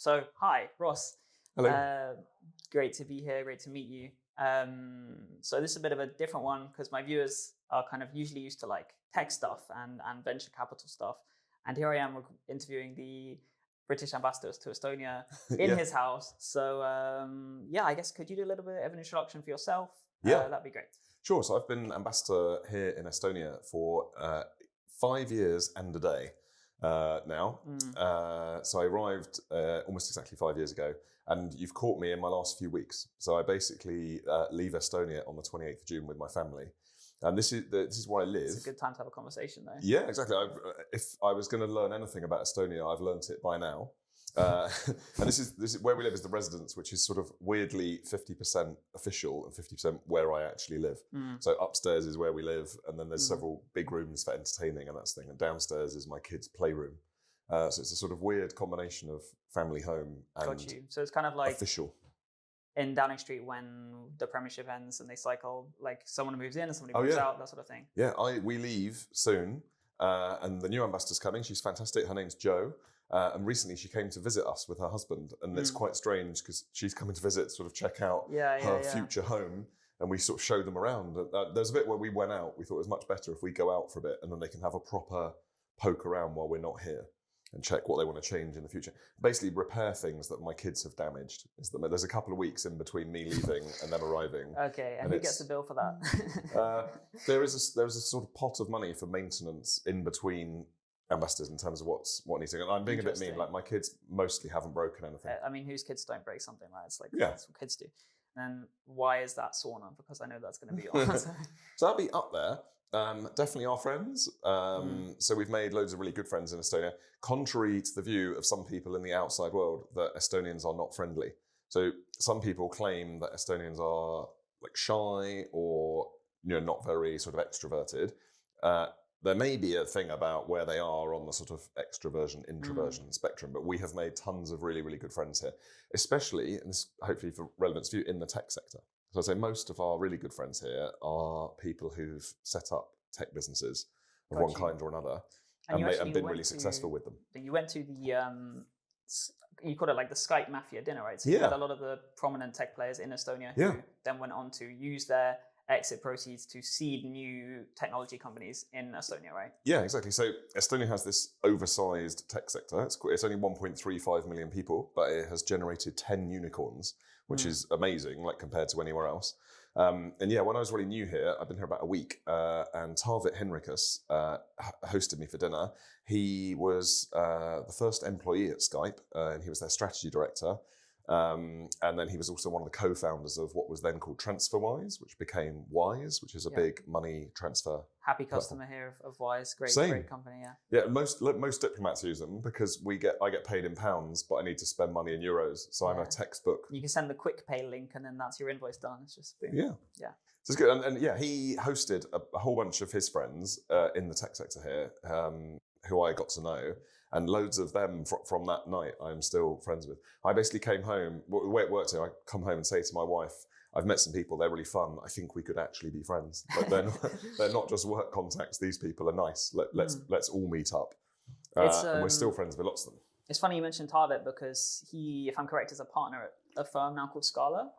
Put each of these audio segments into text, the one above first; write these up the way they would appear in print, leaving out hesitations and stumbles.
So, hi, Ross. Hello. Great to be here. Great to meet you. So this is a bit of a different one because my viewers are kind of usually used to like tech stuff and venture capital stuff. And here I am interviewing the British ambassadors to Estonia in his house. So I guess could you do a little bit of an introduction for yourself? Yeah. That'd be great. Sure. So I've been ambassador here in Estonia for 5 years and a day now. So I arrived almost exactly 5 years ago, and you've caught me in my last few weeks. So I basically leave Estonia on the 28th of June with my family. And this is where I live. It's a good time to have a conversation, though. Yeah, exactly. If I was going to learn anything about Estonia, I've learnt it by now. And this is where we live is the residence, which is sort of weirdly 50% official and 50% where I actually live. So upstairs is where we live, and then there's several big rooms for entertaining and that thing. And downstairs is my kids' playroom. So it's a sort of weird combination of family home and Got you. So it's kind of like official. In Downing Street when the Premiership ends and they cycle, like someone moves in and somebody moves out, that sort of thing. Yeah, we leave soon, and the new ambassador's coming. She's fantastic. Her name's Jo. And recently she came to visit us with her husband, and it's quite strange because she's coming to visit, sort of check out her future home, and we sort of show them around. There's a bit where we went out. We thought it was much better if we go out for a bit, and then they can have a proper poke around while we're not here and check what they want to change in the future. Basically repair things that my kids have damaged. There's a couple of weeks in between me leaving and them arriving. Okay, and who gets the bill for that? There's a sort of pot of money for maintenance in between ambassadors in terms of what needs to go. I'm being a bit mean, like my kids mostly haven't broken anything. I mean, whose kids don't break something, right? It's like, that's what kids do. And why is that sauna? Because I know that's going to be on. So that'll be up there. Definitely our friends. So we've made loads of really good friends in Estonia, contrary to the view of some people in the outside world that Estonians are not friendly. So some people claim that Estonians are like shy or not very sort of extroverted. There may be a thing about where they are on the sort of extroversion, introversion spectrum, but we have made tons of really, really good friends here, especially, and this hopefully for relevance for you, in the tech sector. So I'd say most of our really good friends here are people who've set up tech businesses of one kind or another and been really successful with them. You went to the, you called it like the Skype Mafia dinner, right? So you had a lot of the prominent tech players in Estonia who then went on to use their exit proceeds to seed new technology companies in Estonia, right? Yeah, exactly. So Estonia has this oversized tech sector. It's only 1.35 million people, but it has generated 10 unicorns, which is amazing, like compared to anywhere else. And when I was really new here, I've been here about a week, and Tarvit Henrikus hosted me for dinner. He was the first employee at Skype, and he was their strategy director. And then he was also one of the co-founders of what was then called TransferWise, which became Wise, which is a big money transfer. Happy customer here of Wise, great company. Yeah, most diplomats use them because I get paid in pounds, but I need to spend money in euros. So I'm a textbook. You can send the quick pay link, and then that's your invoice done. It's just boom. Yeah. So it's good, and he hosted a whole bunch of his friends in the tech sector here, who I got to know. And loads of them from that night I'm still friends with. I basically came home, the way it worked here, I come home and say to my wife, I've met some people, they're really fun. I think we could actually be friends. But they're not just work contacts, these people are nice. Let's all meet up. And we're still friends with lots of them. It's funny you mentioned Tarvit because he, if I'm correct, is a partner at a firm now called Scala.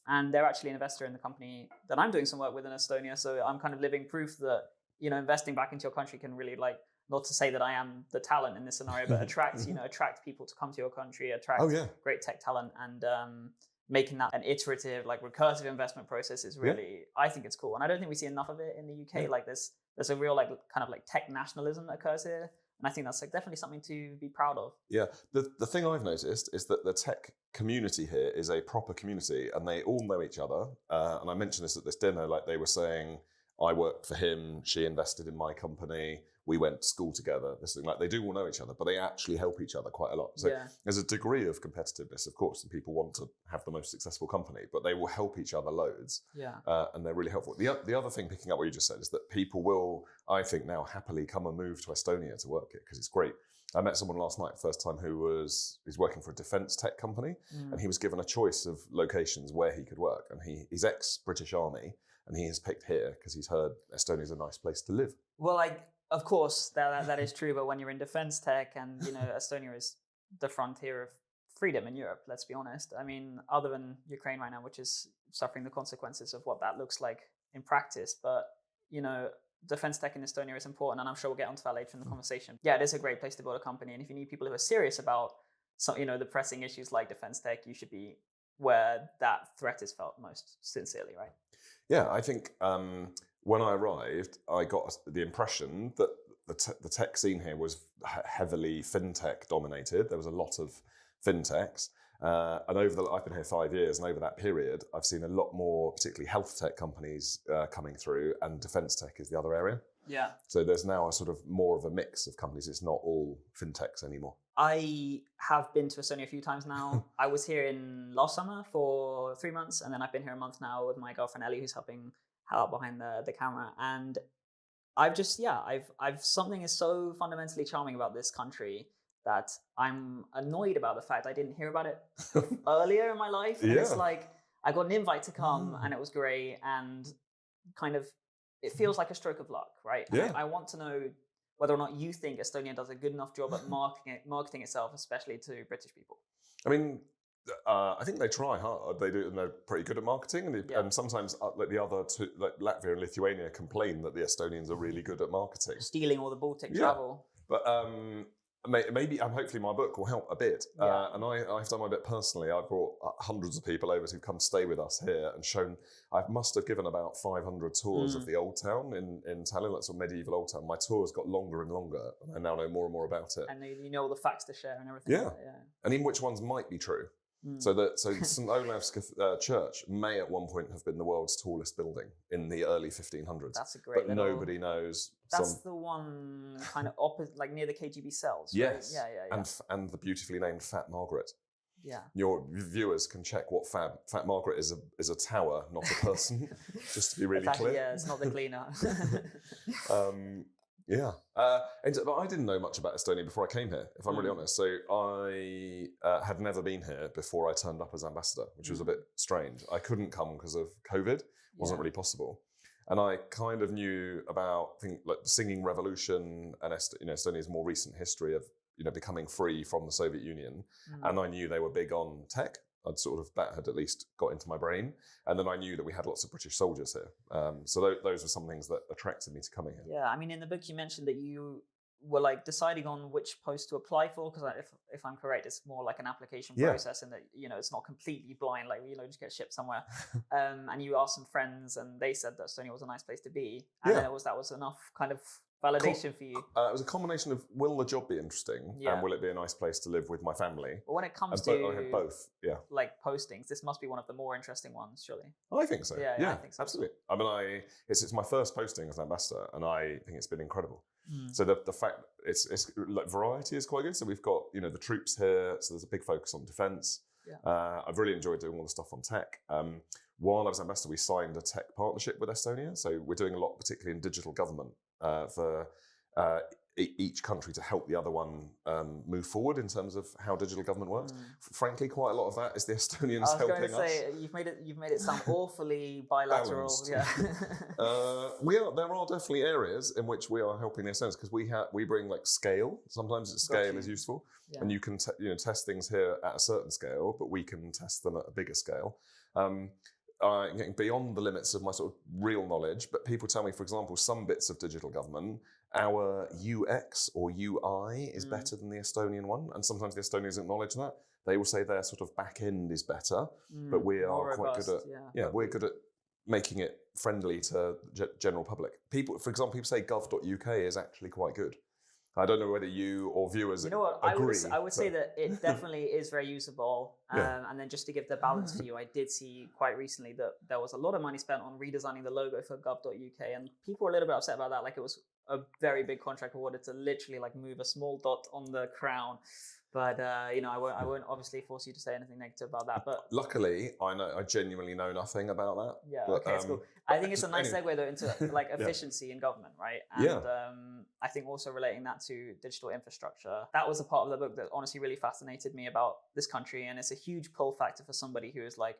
And they're actually an investor in the company that I'm doing some work with in Estonia. So I'm kind of living proof that, investing back into your country can really not to say that I am the talent in this scenario, but attract people to come to your country, attract great tech talent, and making that an iterative, recursive investment process is really, I think it's cool. And I don't think we see enough of it in the UK. There's a real kind of tech nationalism that occurs here. And I think that's definitely something to be proud of. Yeah, the thing I've noticed is that the tech community here is a proper community, and they all know each other. And I mentioned this at this dinner, they were saying, I worked for him, she invested in my company, we went to school together, this thing. They do all know each other, but they actually help each other quite a lot. So there's a degree of competitiveness, of course, and people want to have the most successful company, but they will help each other loads. And they're really helpful. The other thing, picking up what you just said, is that people will, I think now, happily come and move to Estonia to work here because it's great. I met someone last night, first time, he's working for a defence tech company, and he was given a choice of locations where he could work. And he's ex-British Army, and he has picked here because he's heard Estonia's a nice place to live. Well, of course, that is true. But when you're in defence tech, and Estonia is the frontier of freedom in Europe, let's be honest. I mean, other than Ukraine right now, which is suffering the consequences of what that looks like in practice. But, defense tech in Estonia is important, and I'm sure we'll get onto that later in the conversation. Yeah, it is a great place to build a company. And if you need people who are serious about the pressing issues like defense tech, you should be where that threat is felt most sincerely, right? Yeah, I think when I arrived, I got the impression that the tech scene here was heavily fintech dominated. There was a lot of fintechs. And I've been here 5 years, and over that period, I've seen a lot more, particularly health tech companies coming through, and defense tech is the other area. Yeah. So there's now a sort of more of a mix of companies. It's not all fintechs anymore. I have been to Estonia a few times now. I was here in last summer for 3 months, and then I've been here a month now with my girlfriend Ellie, who's helping out behind the camera. And I've something is so fundamentally charming about this country that I'm annoyed about the fact I didn't hear about it earlier in my life. And it's like, I got an invite to come and it was great, and kind of, it feels like a stroke of luck, right? Yeah. I want to know whether or not you think Estonia does a good enough job at marketing itself, especially to British people. I mean, I think they try hard. They do, and they're pretty good at marketing. And sometimes, like the other two, like Latvia and Lithuania, complain that the Estonians are really good at marketing, stealing all the Baltic travel. But maybe, hopefully, my book will help a bit. And I've done my bit personally. I brought hundreds of people over to come stay with us here, and shown. I must have given about 500 tours of the old town in Tallinn. That's a medieval old town. My tours got longer and longer, and I now know more and more about it. And you know all the facts to share and everything. Yeah, and even which ones might be true. So St. Olav's Church may at one point have been the world's tallest building in the early 1500s. That's a great. But nobody knows. That's the one kind of opposite, like near the KGB cells. Yes. Right? Yeah. And the beautifully named Fat Margaret. Yeah. Your viewers can check what Fat Margaret is a tower, not a person. Just to be really clear. Yeah, it's not the cleaner. Yeah. But I didn't know much about Estonia before I came here, if I'm really honest. So I had never been here before I turned up as ambassador, which was a bit strange. I couldn't come because of COVID. It wasn't really possible. And I kind of knew about like the singing revolution and Estonia's more recent history of becoming free from the Soviet Union. And I knew they were big on tech. That had at least got into my brain. And then I knew that we had lots of British soldiers here. So those were some things that attracted me to coming here. Yeah, I mean, in the book you mentioned that you were like deciding on which post to apply for, because if I'm correct, it's more like an application process, and that it's not completely blind, like just get shipped somewhere. And you asked some friends, and they said that Estonia was a nice place to be, and then that was enough kind of validation for you. It was a combination of, will the job be interesting, and will it be a nice place to live with my family? But when it comes to I had both, like postings, this must be one of the more interesting ones, surely. I think so. Yeah, I think so. Absolutely. I mean, it's my first posting as an ambassador, and I think it's been incredible. So the fact it's like variety is quite good. So we've got the troops here, so there's a big focus on defence. I've really enjoyed doing all the stuff on tech. While I was ambassador, we signed a tech partnership with Estonia, so we're doing a lot, particularly in digital government, for each country to help the other one move forward in terms of how digital government works. Frankly, quite a lot of that is the Estonians helping us. I was going to say, you've made it sound awfully bilateral. Yeah. There are definitely areas in which we are helping the Estonians, because we bring like scale. Sometimes scale is useful, and you can test things here at a certain scale, but we can test them at a bigger scale. Getting beyond the limits of my sort of real knowledge, but people tell me, for example, some bits of digital government, our UX or UI is better than the Estonian one, and sometimes the Estonians acknowledge that. They will say their sort of back end is better, but we are quite good at we're good at making it friendly to general public. People, for example, people say gov.uk is actually quite good. I don't know whether you or viewers agree. I would say that it definitely is very usable. And then just to give the balance for you, I did see quite recently that there was a lot of money spent on redesigning the logo for gov.uk, and people were a little bit upset about that. Like, it was a very big contract awarded to literally like move a small dot on the crown. But I won't obviously force you to say anything negative about that. But luckily, I genuinely know nothing about that. Yeah, okay, it's cool. I think it's a nice segue though into like efficiency in government, right? And I think also relating that to digital infrastructure. That was a part of the book that honestly really fascinated me about this country, and it's a huge pull factor for somebody who is like,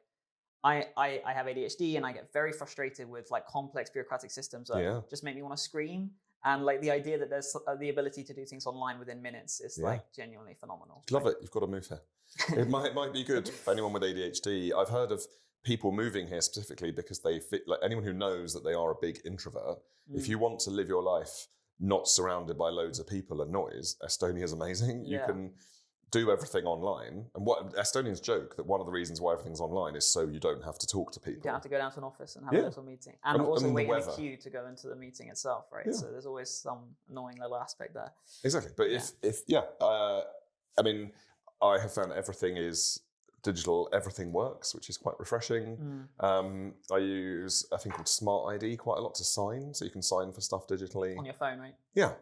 I have ADHD and I get very frustrated with like complex bureaucratic systems that just make me want to scream. And like the idea that there's the ability to do things online within minutes is like genuinely phenomenal. Love it. You've got to move here. It might be good for anyone with ADHD. I've heard of people moving here specifically because they fit, like anyone who knows that they are a big introvert. If you want to live your life not surrounded by loads of people and noise, Estonia is amazing. You can do everything online. And what Estonians joke that one of the reasons why everything's online is so you don't have to talk to people. You don't have to go down to an office and have a little meeting. And also wait in a queue to go into the meeting itself, right? Yeah. So there's always some annoying little aspect there. Exactly. But I mean, I have found everything is digital, everything works, which is quite refreshing. I use a thing called Smart ID quite a lot to sign, so you can sign for stuff digitally on your phone, right? Yeah.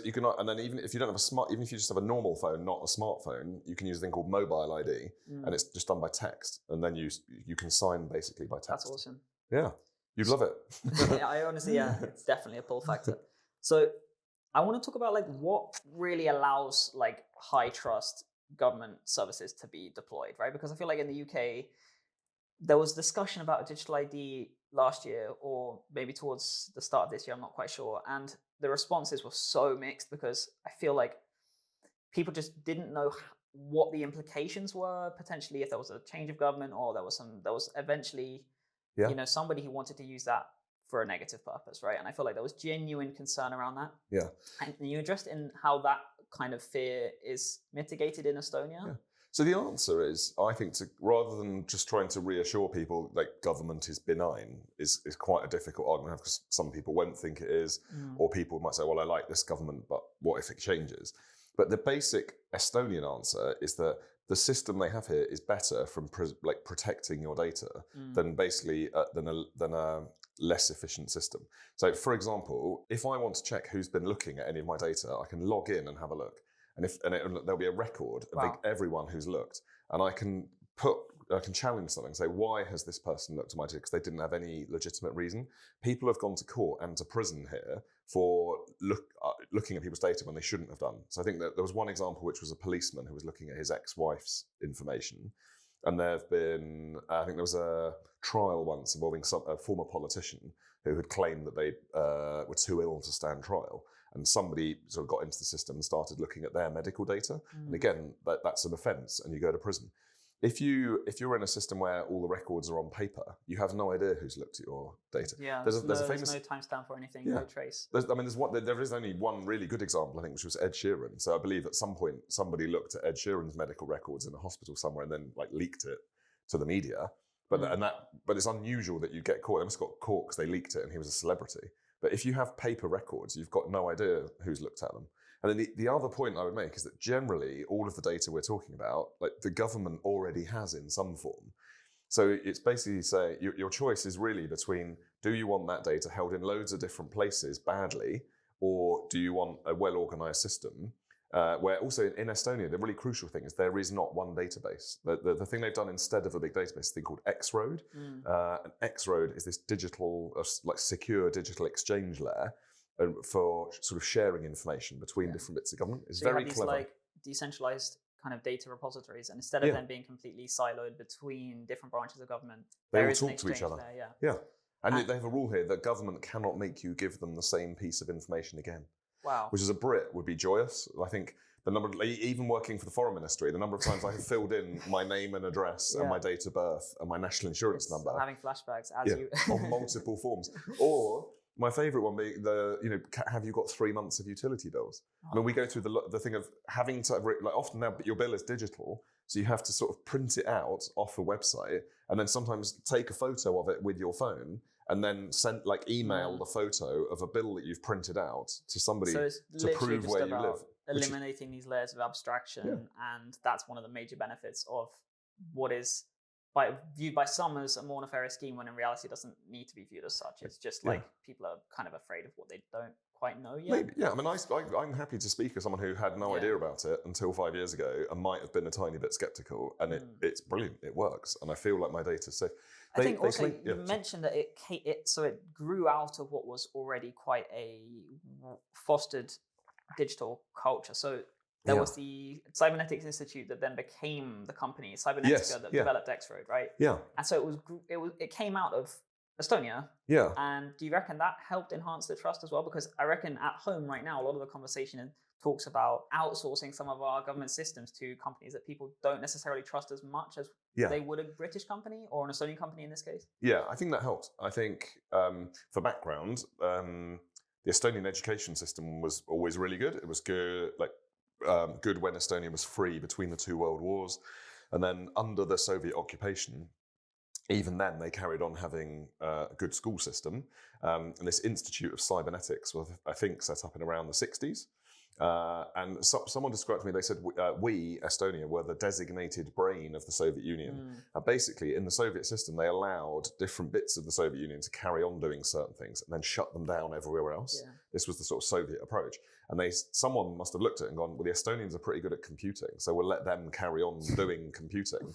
You can, and then even if you don't have even if you just have a normal phone, not a smartphone, you can use a thing called mobile ID, and it's just done by text, and then you can sign basically by text. That's awesome. Yeah, you'd love it. I honestly, it's definitely a pull factor. So I want to talk about like what really allows like high trust government services to be deployed, right? Because I feel like in the UK, there was discussion about a digital ID last year, or maybe towards the start of this year, I'm not quite sure. And the responses were so mixed because I feel like people just didn't know what the implications were, potentially if there was a change of government or there was eventually, somebody who wanted to use that for a negative purpose, right? And I feel like there was genuine concern around that. Yeah. And you addressed in how that kind of fear is mitigated in Estonia. Yeah. So the answer is, I think, rather than just trying to reassure people like government is benign, is quite a difficult argument because some people won't think it is, or people might say, well, I like this government, but what if it changes? But the basic Estonian answer is that the system they have here is better from protecting your data than basically than a less efficient system. So, for example, if I want to check who's been looking at any of my data, I can log in and have a look. And there'll be a record of everyone who's looked, and I can challenge something and say, why has this person looked at my data? Because they didn't have any legitimate reason. People have gone to court and to prison here for looking at people's data when they shouldn't have done. So I think that there was one example, which was a policeman who was looking at his ex-wife's information. And there have been, I think there was a trial once involving a former politician who had claimed that they were too ill to stand trial. And somebody sort of got into the system and started looking at their medical data. And again, that's an offence and you go to prison. If you're in a system where all the records are on paper, you have no idea who's looked at your data. Yeah, there's no timestamp or anything, no trace. There is only one really good example, I think, which was Ed Sheeran. So I believe at some point somebody looked at Ed Sheeran's medical records in a hospital somewhere and then leaked it to the media. But it's unusual that you get caught. They must have got caught because they leaked it and he was a celebrity. But if you have paper records, you've got no idea who's looked at them. And then the other point I would make is that generally all of the data we're talking about, the government already has in some form. So it's basically saying your choice is really between, do you want that data held in loads of different places badly, or do you want a well-organized system where also in Estonia, the really crucial thing is there is not one database. The thing they've done instead of a big database is a thing called X-Road. And X-Road is this digital, secure digital exchange layer for sort of sharing information between different bits of government. It's very clever. These decentralized kind of data repositories, and instead of them being completely siloed between different branches of government, they all talk to each other. There, And they have a rule here that government cannot make you give them the same piece of information again. Wow. Which as a Brit would be joyous. I think even working for the Foreign Ministry, the number of times I have filled in my name and address and my date of birth and my national insurance number. I'm having flashbacks on multiple forms. Or my favourite one being have you got 3 months of utility bills? I mean, we go through the thing of having to, often now your bill is digital, so you have to sort of print it out off a website and then sometimes take a photo of it with your phone and then email the photo of a bill that you've printed out to somebody to prove where you live. Eliminating these layers of abstraction, and that's one of the major benefits of what is viewed by some as a more nefarious scheme, when in reality it doesn't need to be viewed as such. It's just people are kind of afraid of what they don't quite know yet. Maybe, yeah. I mean, I'm happy to speak as someone who had no idea about it until 5 years ago and might have been a tiny bit skeptical, and it's brilliant. It works, and I feel like my data's safe. I think also you mentioned that it grew out of what was already quite a fostered digital culture. So there was the Cybernetics Institute that then became the company Cybernetica that developed X-Road, right? Yeah. And so it came out of Estonia. Yeah. And do you reckon that helped enhance the trust as well? Because I reckon at home right now, a lot of the conversation talks about outsourcing some of our government systems to companies that people don't necessarily trust as much as they would a British company or an Estonian company in this case. Yeah, I think that helped. I think for background, the Estonian education system was always really good. It was good, good when Estonia was free between the two world wars. And then under the Soviet occupation, even then they carried on having a good school system. And this Institute of Cybernetics was, I think, set up in around the 60s. And someone described to me, they said, we, Estonia, were the designated brain of the Soviet Union. Basically, in the Soviet system, they allowed different bits of the Soviet Union to carry on doing certain things and then shut them down everywhere else. Yeah. This was the sort of Soviet approach. And someone must have looked at it and gone, well, the Estonians are pretty good at computing, so we'll let them carry on doing computing.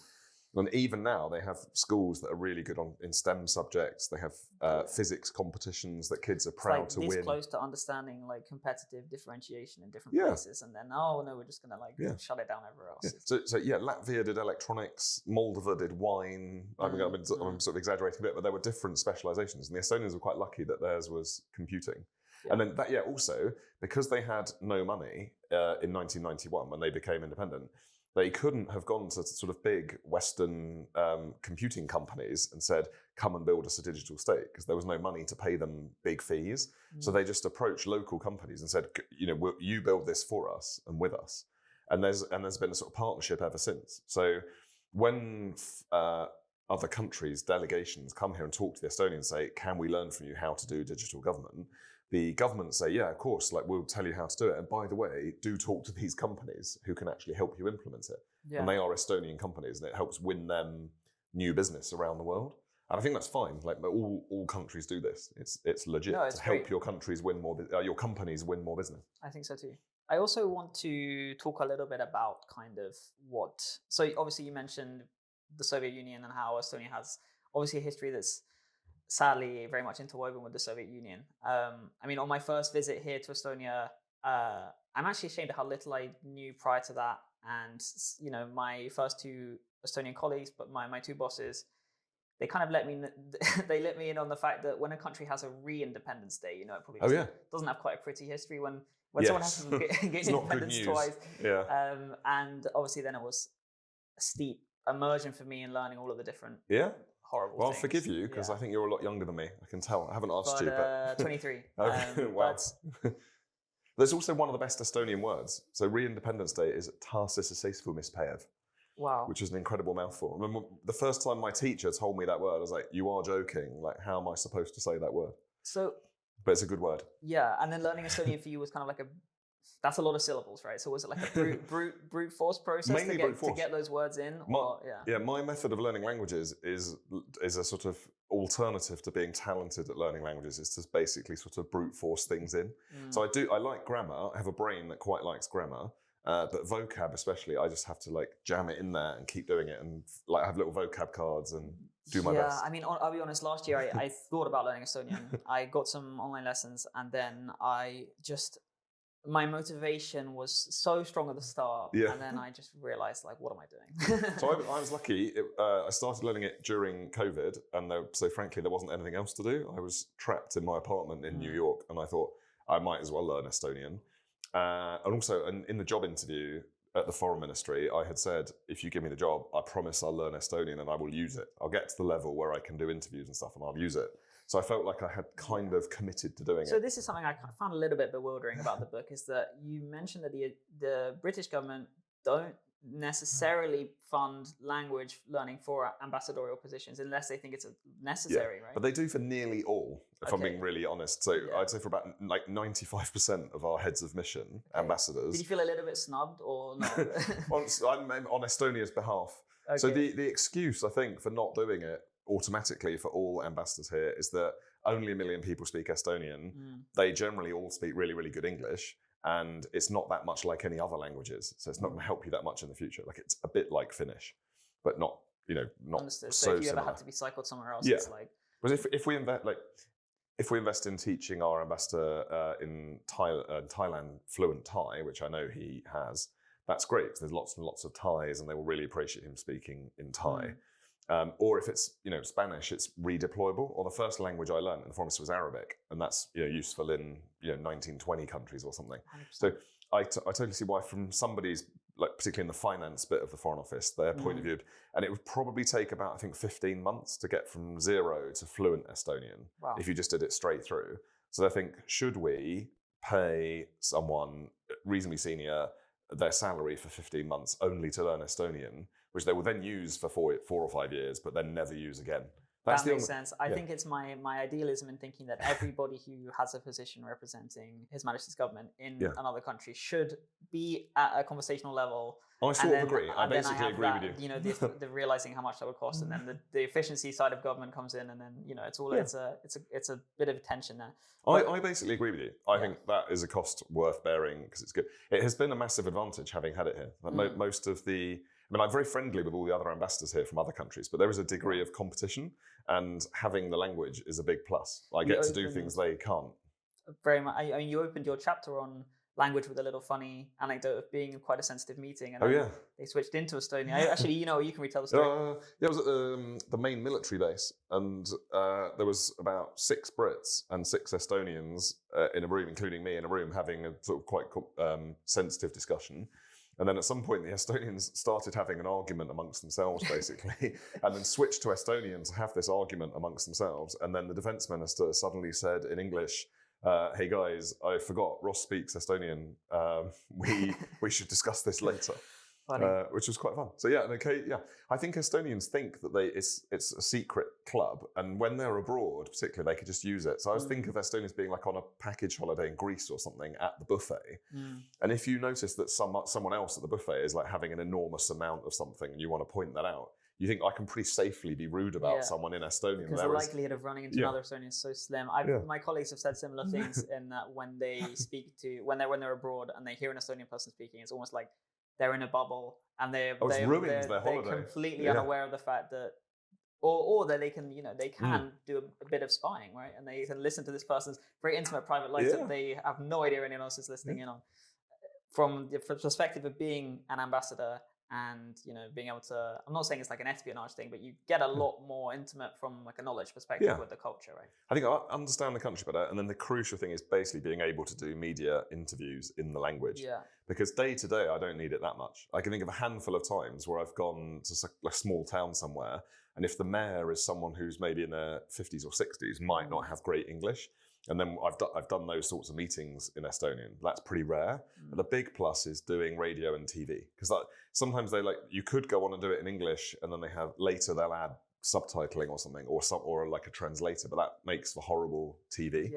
And even now, they have schools that are really good in STEM subjects. They have physics competitions that kids are proud to win. This close to understanding competitive differentiation in different places, and then we're just going to shut it down everywhere else. Yeah. So Latvia did electronics, Moldova did wine. I mean, I'm sort of exaggerating a bit, but there were different specializations, and the Estonians were quite lucky that theirs was computing. Yeah. And then also because they had no money in 1991 when they became independent. They couldn't have gone to sort of big Western computing companies and said, come and build us a digital state, because there was no money to pay them big fees. So they just approached local companies and said, you build this for us and with us. And there's been a sort of partnership ever since. So when other countries, delegations come here and talk to the Estonians and say, can we learn from you how to do digital government? The government say, yeah, of course, we'll tell you how to do it. And by the way, do talk to these companies who can actually help you implement it. Yeah. And they are Estonian companies, and it helps win them new business around the world. And I think that's fine. All countries do this. It's legit to help your countries win more, your companies win more business. I think so too. I also want to talk a little bit about so obviously you mentioned the Soviet Union and how Estonia has obviously a history that's sadly very much interwoven with the Soviet Union. I mean, on my first visit here to Estonia, I'm actually ashamed of how little I knew prior to that. And, my first two Estonian colleagues, but my two bosses, they kind of let me in on the fact that when a country has a re-independence day, it probably doesn't have quite a pretty history when someone has to get independence twice. Yeah. And obviously then it was a steep immersion for me in learning all of the different horrible Well, things. I'll forgive you, because I think you're a lot younger than me. I can tell. I haven't asked you, but 23. Wow. There's also one of the best Estonian words. So re-independence day is taasiseseisvumispäev. Wow. Which is an incredible mouthful. I remember the first time my teacher told me that word, I was like, you are joking. How am I supposed to say that word? But it's a good word. Yeah, and then learning Estonian for you was kind of that's a lot of syllables, right? So was it like a brute force process to get those words in? My method of learning languages is a sort of alternative to being talented at learning languages, is to basically sort of brute force things in. So I like grammar. I have a brain that quite likes grammar. But vocab especially, I just have to jam it in there and keep doing it, and I have little vocab cards and do my best. I mean, I'll be honest, last year I thought about learning Estonian. I got some online lessons, and then my motivation was so strong at the start, and then I just realized, what am I doing? So I was lucky. I started learning it during COVID, and so frankly, there wasn't anything else to do. I was trapped in my apartment in New York, and I thought I might as well learn Estonian. And also, in the job interview at the Foreign Ministry, I had said, if you give me the job, I promise I'll learn Estonian and I will use it. I'll get to the level where I can do interviews and stuff, and I'll use it. So I felt like I had kind of committed to doing it. So this is something I found a little bit bewildering about the book, is that you mentioned that the British government don't necessarily fund language learning for ambassadorial positions unless they think it's necessary, right? But they do for nearly all, if I'm being really honest. So I'd say for about 95% of our heads of mission, ambassadors. Did you feel a little bit snubbed or not? I'm on Estonia's behalf. Okay. So the excuse, I think, for not doing it automatically for all ambassadors here is that only 1 million people speak Estonian. They generally all speak really, really good English. And it's not that much like any other languages. So it's not going to help you that much in the future. It's a bit like Finnish, but not Understood. so if you similar. ever have to be cycled somewhere else, it's But if we invest in teaching our ambassador in Thailand fluent Thai, which I know he has, that's great, because there's lots and lots of Thais and they will really appreciate him speaking in Thai. Or if it's Spanish, it's redeployable. Or the first language I learned in the Foreign Office was Arabic, and that's useful in 1920 countries or something. 100%. So I totally see why, from somebody's, like particularly in the finance bit of the Foreign Office, their point of view, and it would probably take about, I think, 15 months to get from 0 to fluent Estonian if you just did it straight through. So I think, should we pay someone reasonably senior their salary for 15 months only to learn Estonian, which they will then use for 4 or 5 years, but then never use again? That makes sense. I think it's my idealism in thinking that everybody who has a position representing His Majesty's government in another country should be at a conversational level. I sort of agree. I basically agree with you. The realizing how much that would cost, and then the efficiency side of government comes in, and then it's all it's a bit of tension there. I basically agree with you. I think that is a cost worth bearing because it's good. It has been a massive advantage having had it here. Like most of the, I'm very friendly with all the other ambassadors here from other countries, but there is a degree of competition, and having the language is a big plus. I get to do things they can't. Very much. I mean, you opened your chapter on language with a little funny anecdote of being in quite a sensitive meeting, and they switched into Estonia. Actually, you can retell the story. I was at the main military base, and there was about 6 Brits and 6 Estonians in a room, including me, in a room having a sort of quite sensitive discussion. And then at some point, the Estonians started having an argument amongst themselves, basically, and then switched to Estonian to have this argument amongst themselves. And then the defence minister suddenly said in English, "Hey guys, I forgot Ross speaks Estonian. We should discuss this later," which was quite fun. So I think Estonians think that it's a secret club, and when they're abroad, particularly, they could just use it. So I was thinking of Estonians being like on a package holiday in Greece or something at the buffet, and if you notice that someone else at the buffet is like having an enormous amount of something, and you want to point that out, you think I can pretty safely be rude about someone in Estonian. Because the likelihood of running into another Estonian is so slim. My colleagues have said similar things in that when they speak to when they're abroad and they hear an Estonian person speaking, it's almost like they're in a bubble and they're completely unaware of the fact that, or that they can do a bit of spying, right? And they can listen to this person's very intimate private life that they have no idea anyone else is listening in on. From the perspective of being an ambassador, and being able to, I'm not saying it's like an espionage thing, but you get a lot more intimate from like a knowledge perspective with the culture, right? I think I understand the country better, and then the crucial thing is basically being able to do media interviews in the language. Because day to day, I don't need it that much. I can think of a handful of times where I've gone to a small town somewhere, and if the mayor is someone who's maybe in their 50s or 60s, might not have great English. And then I've done those sorts of meetings in Estonian. That's pretty rare. But the big plus is doing radio and TV, because sometimes you could go on and do it in English, and then they'll add subtitling or something, or like a translator. But that makes for horrible TV.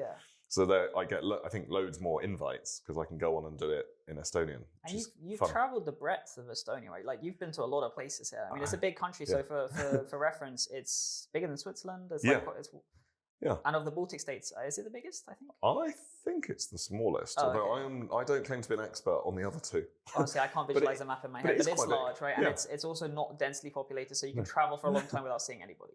So I get I think loads more invites because I can go on and do it in Estonian. And you've traveled the breadth of Estonia, right? Like you've been to a lot of places here. I mean, it's a big country. So for reference, it's bigger than Switzerland. And of the Baltic states, is it the biggest, I think? I think it's the smallest, although I don't claim to be an expert on the other two. Honestly, I can't visualize a map in my head, but it's large, right? And it's also not densely populated, so you can travel for a long time without seeing anybody.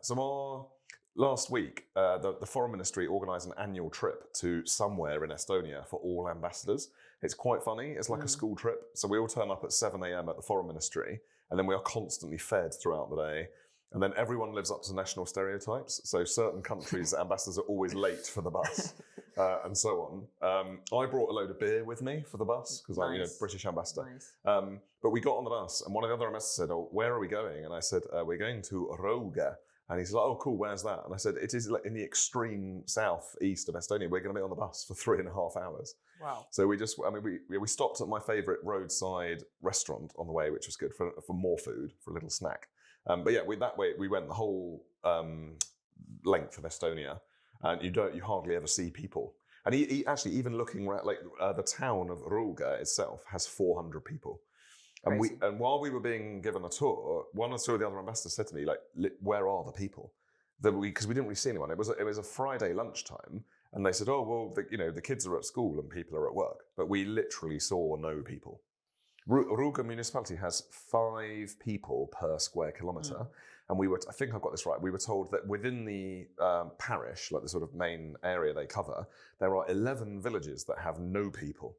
So last week, the Foreign Ministry organised an annual trip to somewhere in Estonia for all ambassadors. It's quite funny. It's like a school trip. So we all turn up at 7 a.m. at the Foreign Ministry, and then we are constantly fed throughout the day. And then everyone lives up to national stereotypes. So certain countries' ambassadors are always late for the bus, and so on. I brought a load of beer with me for the bus because I'm British ambassador. But we got on the bus, and one of the other ambassadors said, "Oh, where are we going?" And I said, "We're going to Rauga." And he's like, "Oh, cool. Where's that?" And I said, "It is in the extreme southeast of Estonia. We're going to be on the bus for 3.5 hours." Wow. So we stopped at my favourite roadside restaurant on the way, which was good for more food, for a little snack. We went the whole length of Estonia, and you hardly ever see people. And he actually, even looking around, the town of Rauga itself has 400 people. And while we were being given a tour, one or two of the other ambassadors said to me, "Where are the people?" Because we didn't really see anyone. It was a Friday lunchtime, and they said, "Oh, well, the kids are at school and people are at work," but we literally saw no people. Rauga municipality has 5 people per square kilometre, and I think I've got this right, we were told that within the parish, like the sort of main area they cover, there are 11 villages that have no people,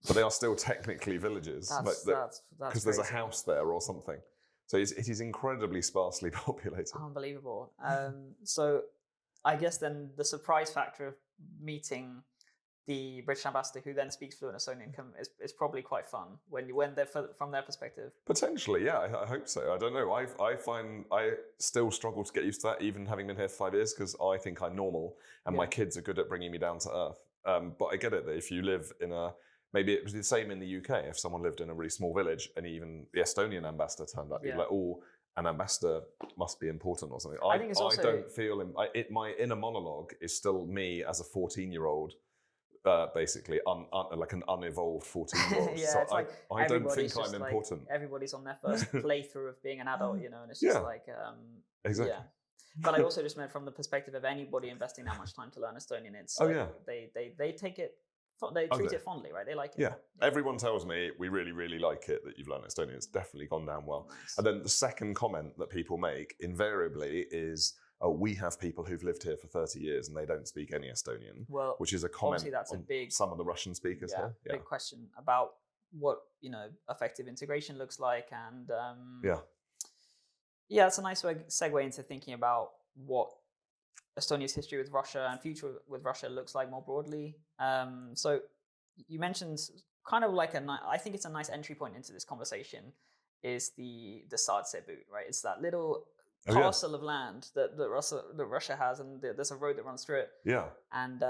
but they are still technically villages, because there's a house there or something. So it is incredibly sparsely populated. Unbelievable. So I guess then the surprise factor of meeting the British ambassador, who then speaks fluent Estonian, is probably quite fun when they're from their perspective. Potentially, yeah, I hope so. I don't know. I find I still struggle to get used to that, even having been here for 5 years, because I think I'm normal and my kids are good at bringing me down to earth. But I get it that if you live in maybe it was the same in the UK, if someone lived in a really small village and even the Estonian ambassador turned up, you'd be like, oh, an ambassador must be important or something. I think it's also, I don't feel my inner monologue is still me as a 14-year-old. Basically, like an unevolved 14-year-old. Yeah, so it's like I don't think I'm important. Everybody's on their first playthrough of being an adult, and it's just exactly. Yeah. But I also just meant from the perspective of anybody investing that much time to learn Estonian, it's they take it, they treat it fondly, right? They like it. Yeah. Everyone tells me we really, really like it that you've learned Estonian. It's definitely gone down well. Nice. And then the second comment that people make invariably is, oh, we have people who've lived here for 30 years and they don't speak any Estonian, which is a comment that's on a big, some of the Russian speakers here. Yeah, big question about what effective integration looks like, and it's a nice segue into thinking about what Estonia's history with Russia and future with Russia looks like more broadly. So you mentioned kind of like I think it's a nice entry point into this conversation is the Saartse boot, right? It's that little parcel of land that Russia has, and there's a road that runs through it. Yeah. And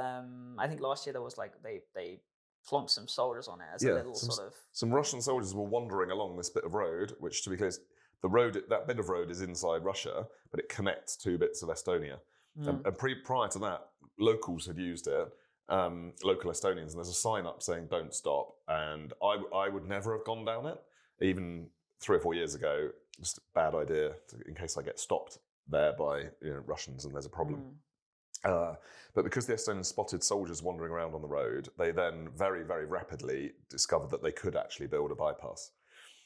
I think last year there was they plonked some soldiers on it as a little some Russian soldiers were wandering along this bit of road, which, to be clear, that bit of road is inside Russia, but it connects two bits of Estonia. And prior to that, locals had used it, local Estonians, and there's a sign up saying "Don't stop." And I would never have gone down it, even 3 or 4 years ago. Just a bad idea in case I get stopped there by Russians and there's a problem. But because the Estonians spotted soldiers wandering around on the road, they then very, very rapidly discovered that they could actually build a bypass.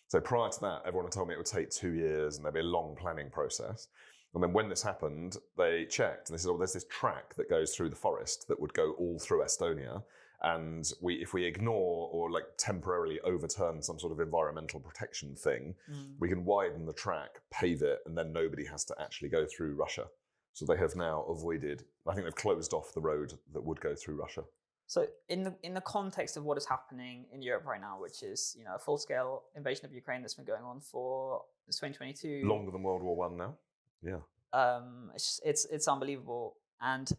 So prior to that, everyone had told me it would take 2 years and there'd be a long planning process. And then when this happened, they checked and they said, oh, there's this track that goes through the forest that would go all through Estonia. And if we ignore or like temporarily overturn some sort of environmental protection thing, we can widen the track, pave it, and then nobody has to actually go through Russia. So they have now avoided, I think they've closed off the road that would go through Russia. So in the context of what is happening in Europe right now, which is a full-scale invasion of Ukraine that's been going on for 2022. Longer than World War I now. Yeah. It's unbelievable. And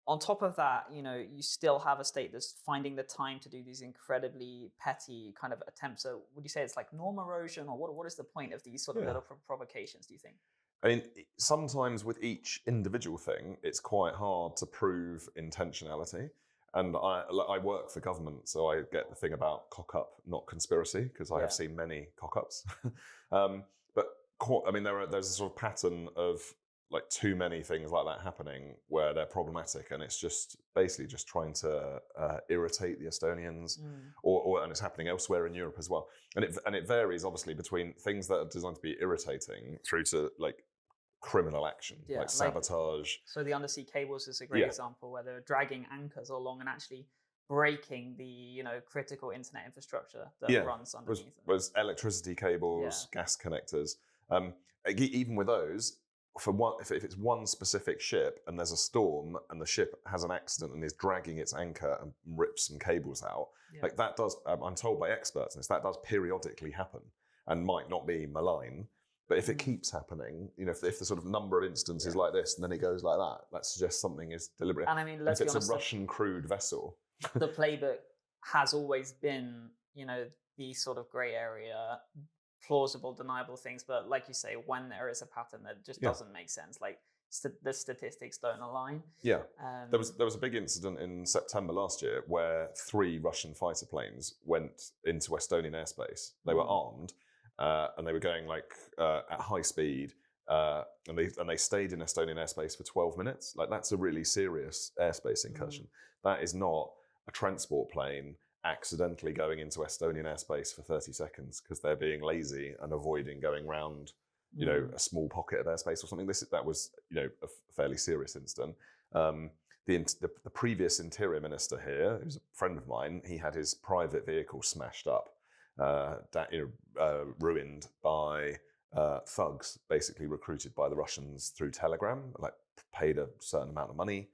on top of that, you still have a state that's finding the time to do these incredibly petty kind of attempts. So would you say it's like norm erosion, or what is the point of these sort of little provocations, do you think? I mean, sometimes with each individual thing, it's quite hard to prove intentionality. And I work for government, so I get the thing about cock-up, not conspiracy, because I have seen many cock-ups. But I mean, there's a sort of pattern of like too many things like that happening where they're problematic, and it's just basically just trying to irritate the Estonians, and it's happening elsewhere in Europe as well. And it varies obviously between things that are designed to be irritating through to like criminal action, like sabotage. So the undersea cables is a great example where they're dragging anchors along and actually breaking the critical internet infrastructure that runs underneath them. Was electricity cables, gas connectors. Even with those, if it's one specific ship and there's a storm and the ship has an accident and is dragging its anchor and rips some cables out, like that does, I'm told by experts in this, that does periodically happen and might not be malign. But if it keeps happening, if the sort of number of instances like this and then it goes like that suggests something is deliberate. And I mean, let's be honest, it's a Russian crewed vessel. The playbook has always been, the sort of grey area, plausible, deniable things. But like you say, when there is a pattern that just doesn't make sense, like the statistics don't align. Yeah. There was a big incident in September last year where 3 Russian fighter planes went into Estonian airspace. They were armed. And they were going at high speed, and they stayed in Estonian airspace for 12 minutes. Like that's a really serious airspace incursion. That is not a transport plane accidentally going into Estonian airspace for 30 seconds because they're being lazy and avoiding going round, a small pocket of airspace or something. That was a fairly serious incident. The previous interior minister here, who's a friend of mine, he had his private vehicle smashed up. Ruined by thugs basically recruited by the Russians through Telegram, like paid a certain amount of money.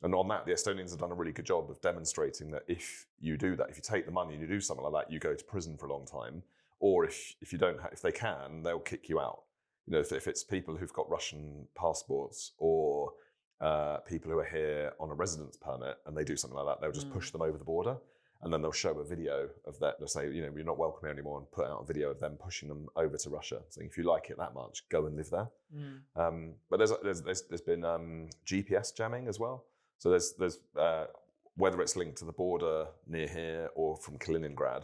And on that, the Estonians have done a really good job of demonstrating that if you do that, if you take the money and you do something like that, you go to prison for a long time. Or if you don't, if they can, they'll kick you out. You know, if it's people who've got Russian passports or people who are here on a residence permit and they do something like that, they'll just push them over the border. And then they'll show a video of that. They'll say, you know, you're not welcome here anymore, and put out a video of them pushing them over to Russia, saying, if you like it that much, go and live there. But there's been GPS jamming as well. So there's whether it's linked to the border near here or from Kaliningrad,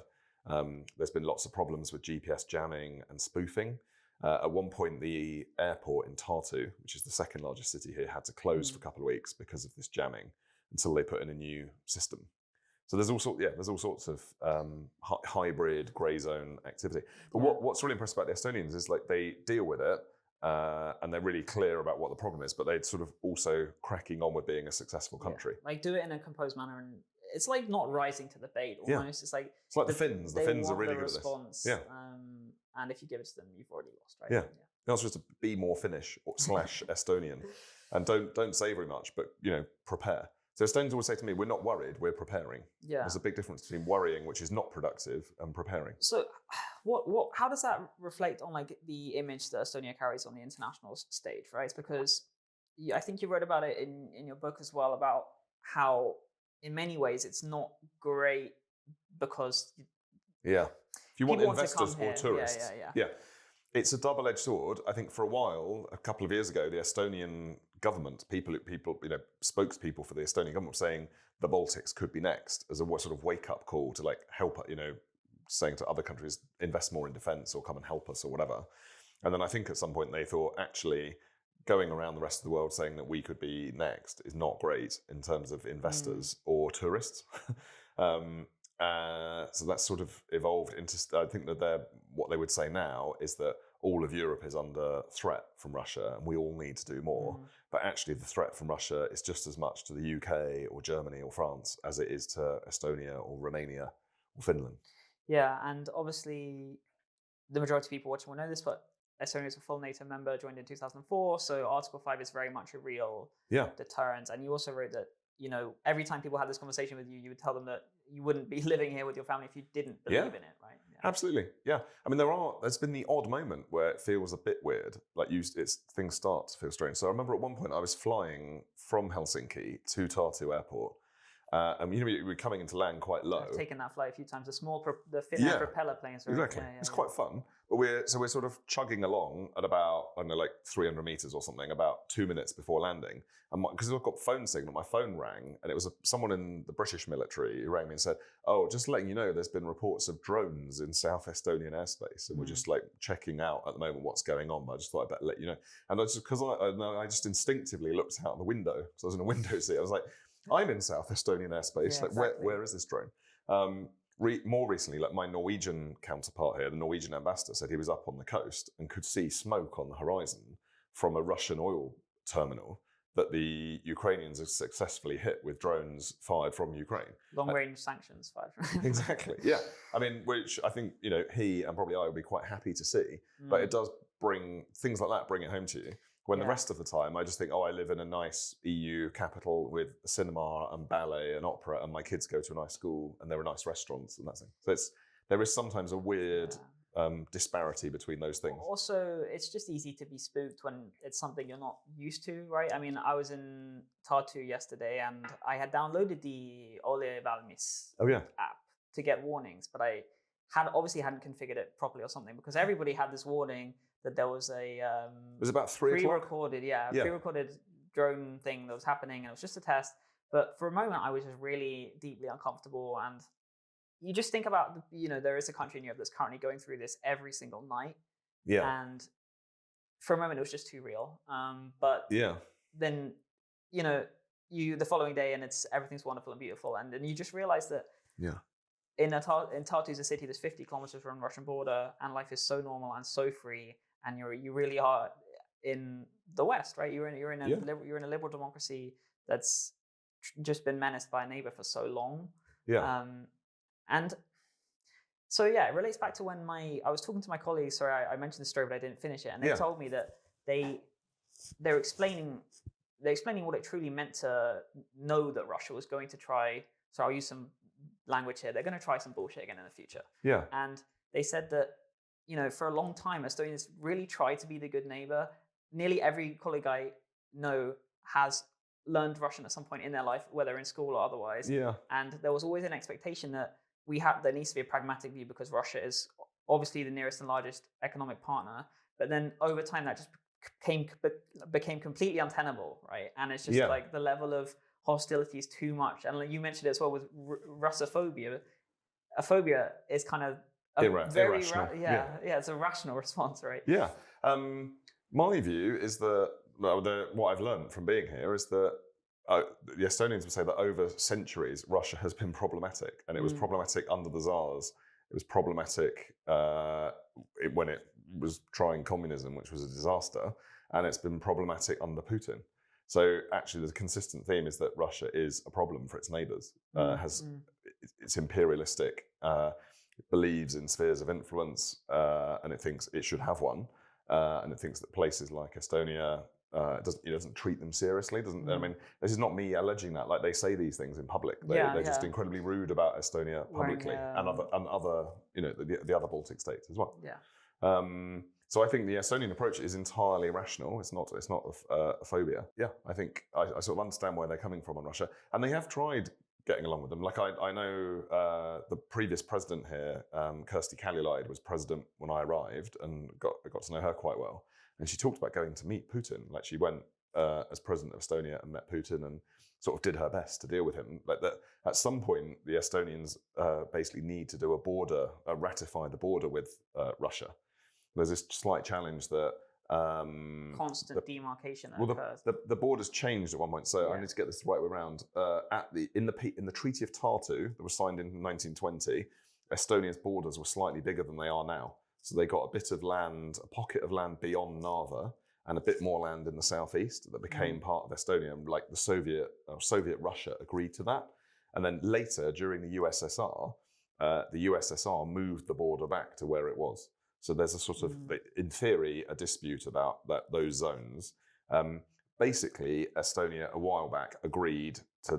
there's been lots of problems with GPS jamming and spoofing. At one point, the airport in Tartu, which is the second largest city here, had to close for a couple of weeks because of this jamming until they put in a new system. So there's all sorts of hybrid grey zone activity. But what's really impressive about the Estonians is like they deal with it and they're really clear about what the problem is, but they're sort of also cracking on with being a successful country. Like do it in a composed manner, and it's like not rising to the bait almost. It's like the Finns. The Finns are really good at this. Yeah. And if you give it to them, you've already lost, right? Yeah. The answer is to be more Finnish / Estonian, and don't say very much, but you know, prepare. So Estonians always say to me, we're not worried, we're preparing. Yeah. There's a big difference between worrying, which is not productive, and preparing. So how does that reflect on like the image that Estonia carries on the international stage, right? It's because I think you wrote about it in your book as well, about how in many ways it's not great because... If you want investors or tourists. Yeah. It's a double-edged sword. I think for a while, a couple of years ago, the Estonian government, people, you know, spokespeople for the Estonian government were saying the Baltics could be next as a sort of wake-up call to like help, you know, saying to other countries, invest more in defence or come and help us or whatever. And then I think at some point they thought, actually, going around the rest of the world saying that we could be next is not great in terms of investors or tourists. So that's sort of evolved into, I think that what they would say now is that all of Europe is under threat from Russia and we all need to do more. But actually the threat from Russia is just as much to the UK or Germany or France as it is to Estonia or Romania or Finland. Yeah, and obviously the majority of people watching will know this, but Estonia is a full NATO member, joined in 2004. So Article 5 is very much a real deterrent. And you also wrote that, you know, every time people had this conversation with you, you would tell them that you wouldn't be living here with your family if you didn't believe in it, right? Yeah. Absolutely, yeah. I mean, there's been the odd moment where it feels a bit weird, like things start to feel strange. So I remember at one point I was flying from Helsinki to Tartu Airport, and you know, we were coming into land quite low. I've taken that flight a few times. The Finnair propeller planes. Right? Exactly, it's quite fun. But we're sort of chugging along at about, I don't know, like 300 meters or something, about 2 minutes before landing. And because I've got phone signal, my phone rang, and it was someone in the British military who rang me and said, "Oh, just letting you know, there's been reports of drones in South Estonian airspace, and we're just like checking out at the moment what's going on. But I just thought I'd better let you know." And I just instinctively looked out the window because I was in a window seat. I was like, "I'm in South Estonian airspace. Yeah, exactly. Where is this drone?" More recently, like my Norwegian counterpart here, the Norwegian ambassador said he was up on the coast and could see smoke on the horizon from a Russian oil terminal that the Ukrainians have successfully hit with drones fired from Ukraine. Long-range sanctions fired from Exactly, yeah. I mean, which I think, you know, he and probably I would be quite happy to see, but it does bring things like that, bring it home to you. When the rest of the time, I just think, I live in a nice EU capital with a cinema and ballet and opera, and my kids go to a nice school and there are nice restaurants and that thing. So there is sometimes a weird disparity between those things. Also, it's just easy to be spooked when it's something you're not used to, right? I mean, I was in Tartu yesterday and I had downloaded the Ole Valmis app to get warnings, but I obviously hadn't configured it properly or something, because everybody had this warning that there was a it was about 3 o'clock? Pre-recorded drone thing that was happening, and it was just a test. But for a moment, I was just really deeply uncomfortable. And you just think about, you know, there is a country in Europe that's currently going through this every single night. Yeah. And for a moment, it was just too real. But then, you know, the following day, and everything's wonderful and beautiful, and then you just realize that in Tartu is a city that's 50 kilometers from the Russian border, and life is so normal and so free, and you really are in the West, right? You're in a liberal democracy that's just been menaced by a neighbor for so long. Yeah. And So yeah, it relates back to when I was talking to my colleagues. Sorry, I mentioned the story, but I didn't finish it. And they told me that they're explaining what it truly meant to know that Russia was going to try. So I'll use some language here. They're going to try some bullshit again in the future. Yeah. And they said that, for a long time, Estonians really tried to be the good neighbor. Nearly every colleague I know has learned Russian at some point in their life, whether in school or otherwise. Yeah. And there was always an expectation that there needs to be a pragmatic view because Russia is obviously the nearest and largest economic partner. But then over time, that just became completely untenable, right? And it's just like the level of hostility is too much. And like you mentioned it as well with Russophobia. A phobia is kind of very irrational. It's a rational response, right? Yeah. My view is that what I've learned from being here is that the Estonians would say that over centuries Russia has been problematic, and it was problematic under the Tsars. It was problematic when it was trying communism, which was a disaster, and it's been problematic under Putin. So actually, the consistent theme is that Russia is a problem for its neighbours. It's imperialistic. It believes in spheres of influence, and it thinks it should have one. And it thinks that places like Estonia, it doesn't treat them seriously. I mean, this is not me alleging that. Like, they say these things in public. They're just incredibly rude about Estonia publicly, and other the other Baltic states as well. Yeah. So I think the Estonian approach is entirely rational. It's not a phobia. Yeah, I think I sort of understand where they're coming from on Russia, and they have tried getting along with them. Like I know the previous president here, Kersti Kaljulaid, was president when I arrived, and I got to know her quite well. And she talked about going to meet Putin. Like, she went as president of Estonia and met Putin and sort of did her best to deal with him. Like, that at some point, the Estonians basically need to ratify the border with Russia. There's this slight challenge that constant demarcation occurs. The borders changed at one point, so I need to get this the right way around. In the Treaty of Tartu that was signed in 1920, Estonia's borders were slightly bigger than they are now. So they got a bit of land, a pocket of land beyond Narva, and a bit more land in the southeast that became part of Estonia. And like the Soviet Russia agreed to that, and then later during the USSR moved the border back to where it was. So there's a sort of, in theory, a dispute about those zones. Basically, Estonia a while back agreed to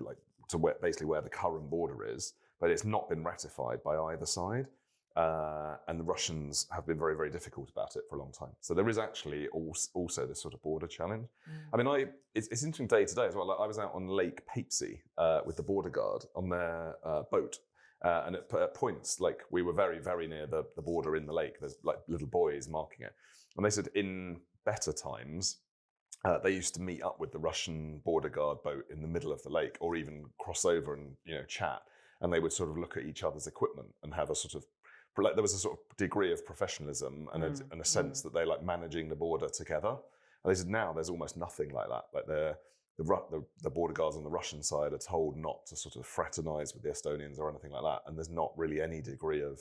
where the current border is, but it's not been ratified by either side. And the Russians have been very, very difficult about it for a long time. So there is actually also this sort of border challenge. I mean, it's interesting day to day as well. Like, I was out on Lake Peipsi with the border guard on their boat. And at points, like, we were very, very near the border in the lake. There's like little boys marking it. And they said in better times, they used to meet up with the Russian border guard boat in the middle of the lake, or even cross over and chat. And they would sort of look at each other's equipment and have a sort of, like, there was a sort of degree of professionalism and a sense that they like managing the border together. And they said now there's almost nothing like that. Like, the border guards on the Russian side are told not to sort of fraternize with the Estonians or anything like that. And there's not really any degree of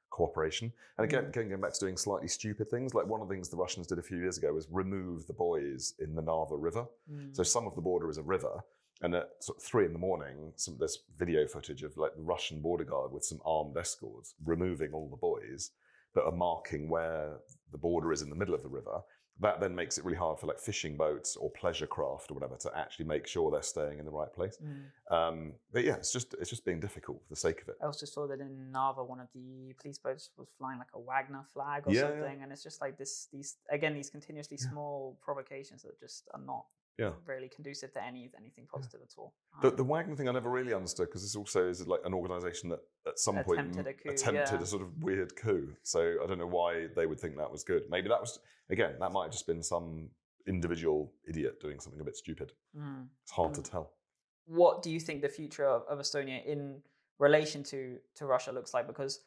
cooperation. And again, going back to doing slightly stupid things, like one of the things the Russians did a few years ago was remove the buoys in the Narva River. So some of the border is a river. And at sort of 3 a.m, there's video footage of like the Russian border guard with some armed escorts removing all the buoys that are marking where the border is in the middle of the river. That then makes it really hard for like fishing boats or pleasure craft or whatever to actually make sure they're staying in the right place. But yeah, it's just being difficult for the sake of it. I also saw that in Narva, one of the police boats was flying like a Wagner flag or something, and it's just like these continuously small provocations that just are not really conducive to anything positive at all. The Wagner thing I never really understood, because this also is like an organisation that at some point attempted a sort of weird coup. So I don't know why they would think that was good. Maybe that was, again, that might have just been some individual idiot doing something a bit stupid. It's hard to tell. What do you think the future of Estonia in relation to Russia looks like? Because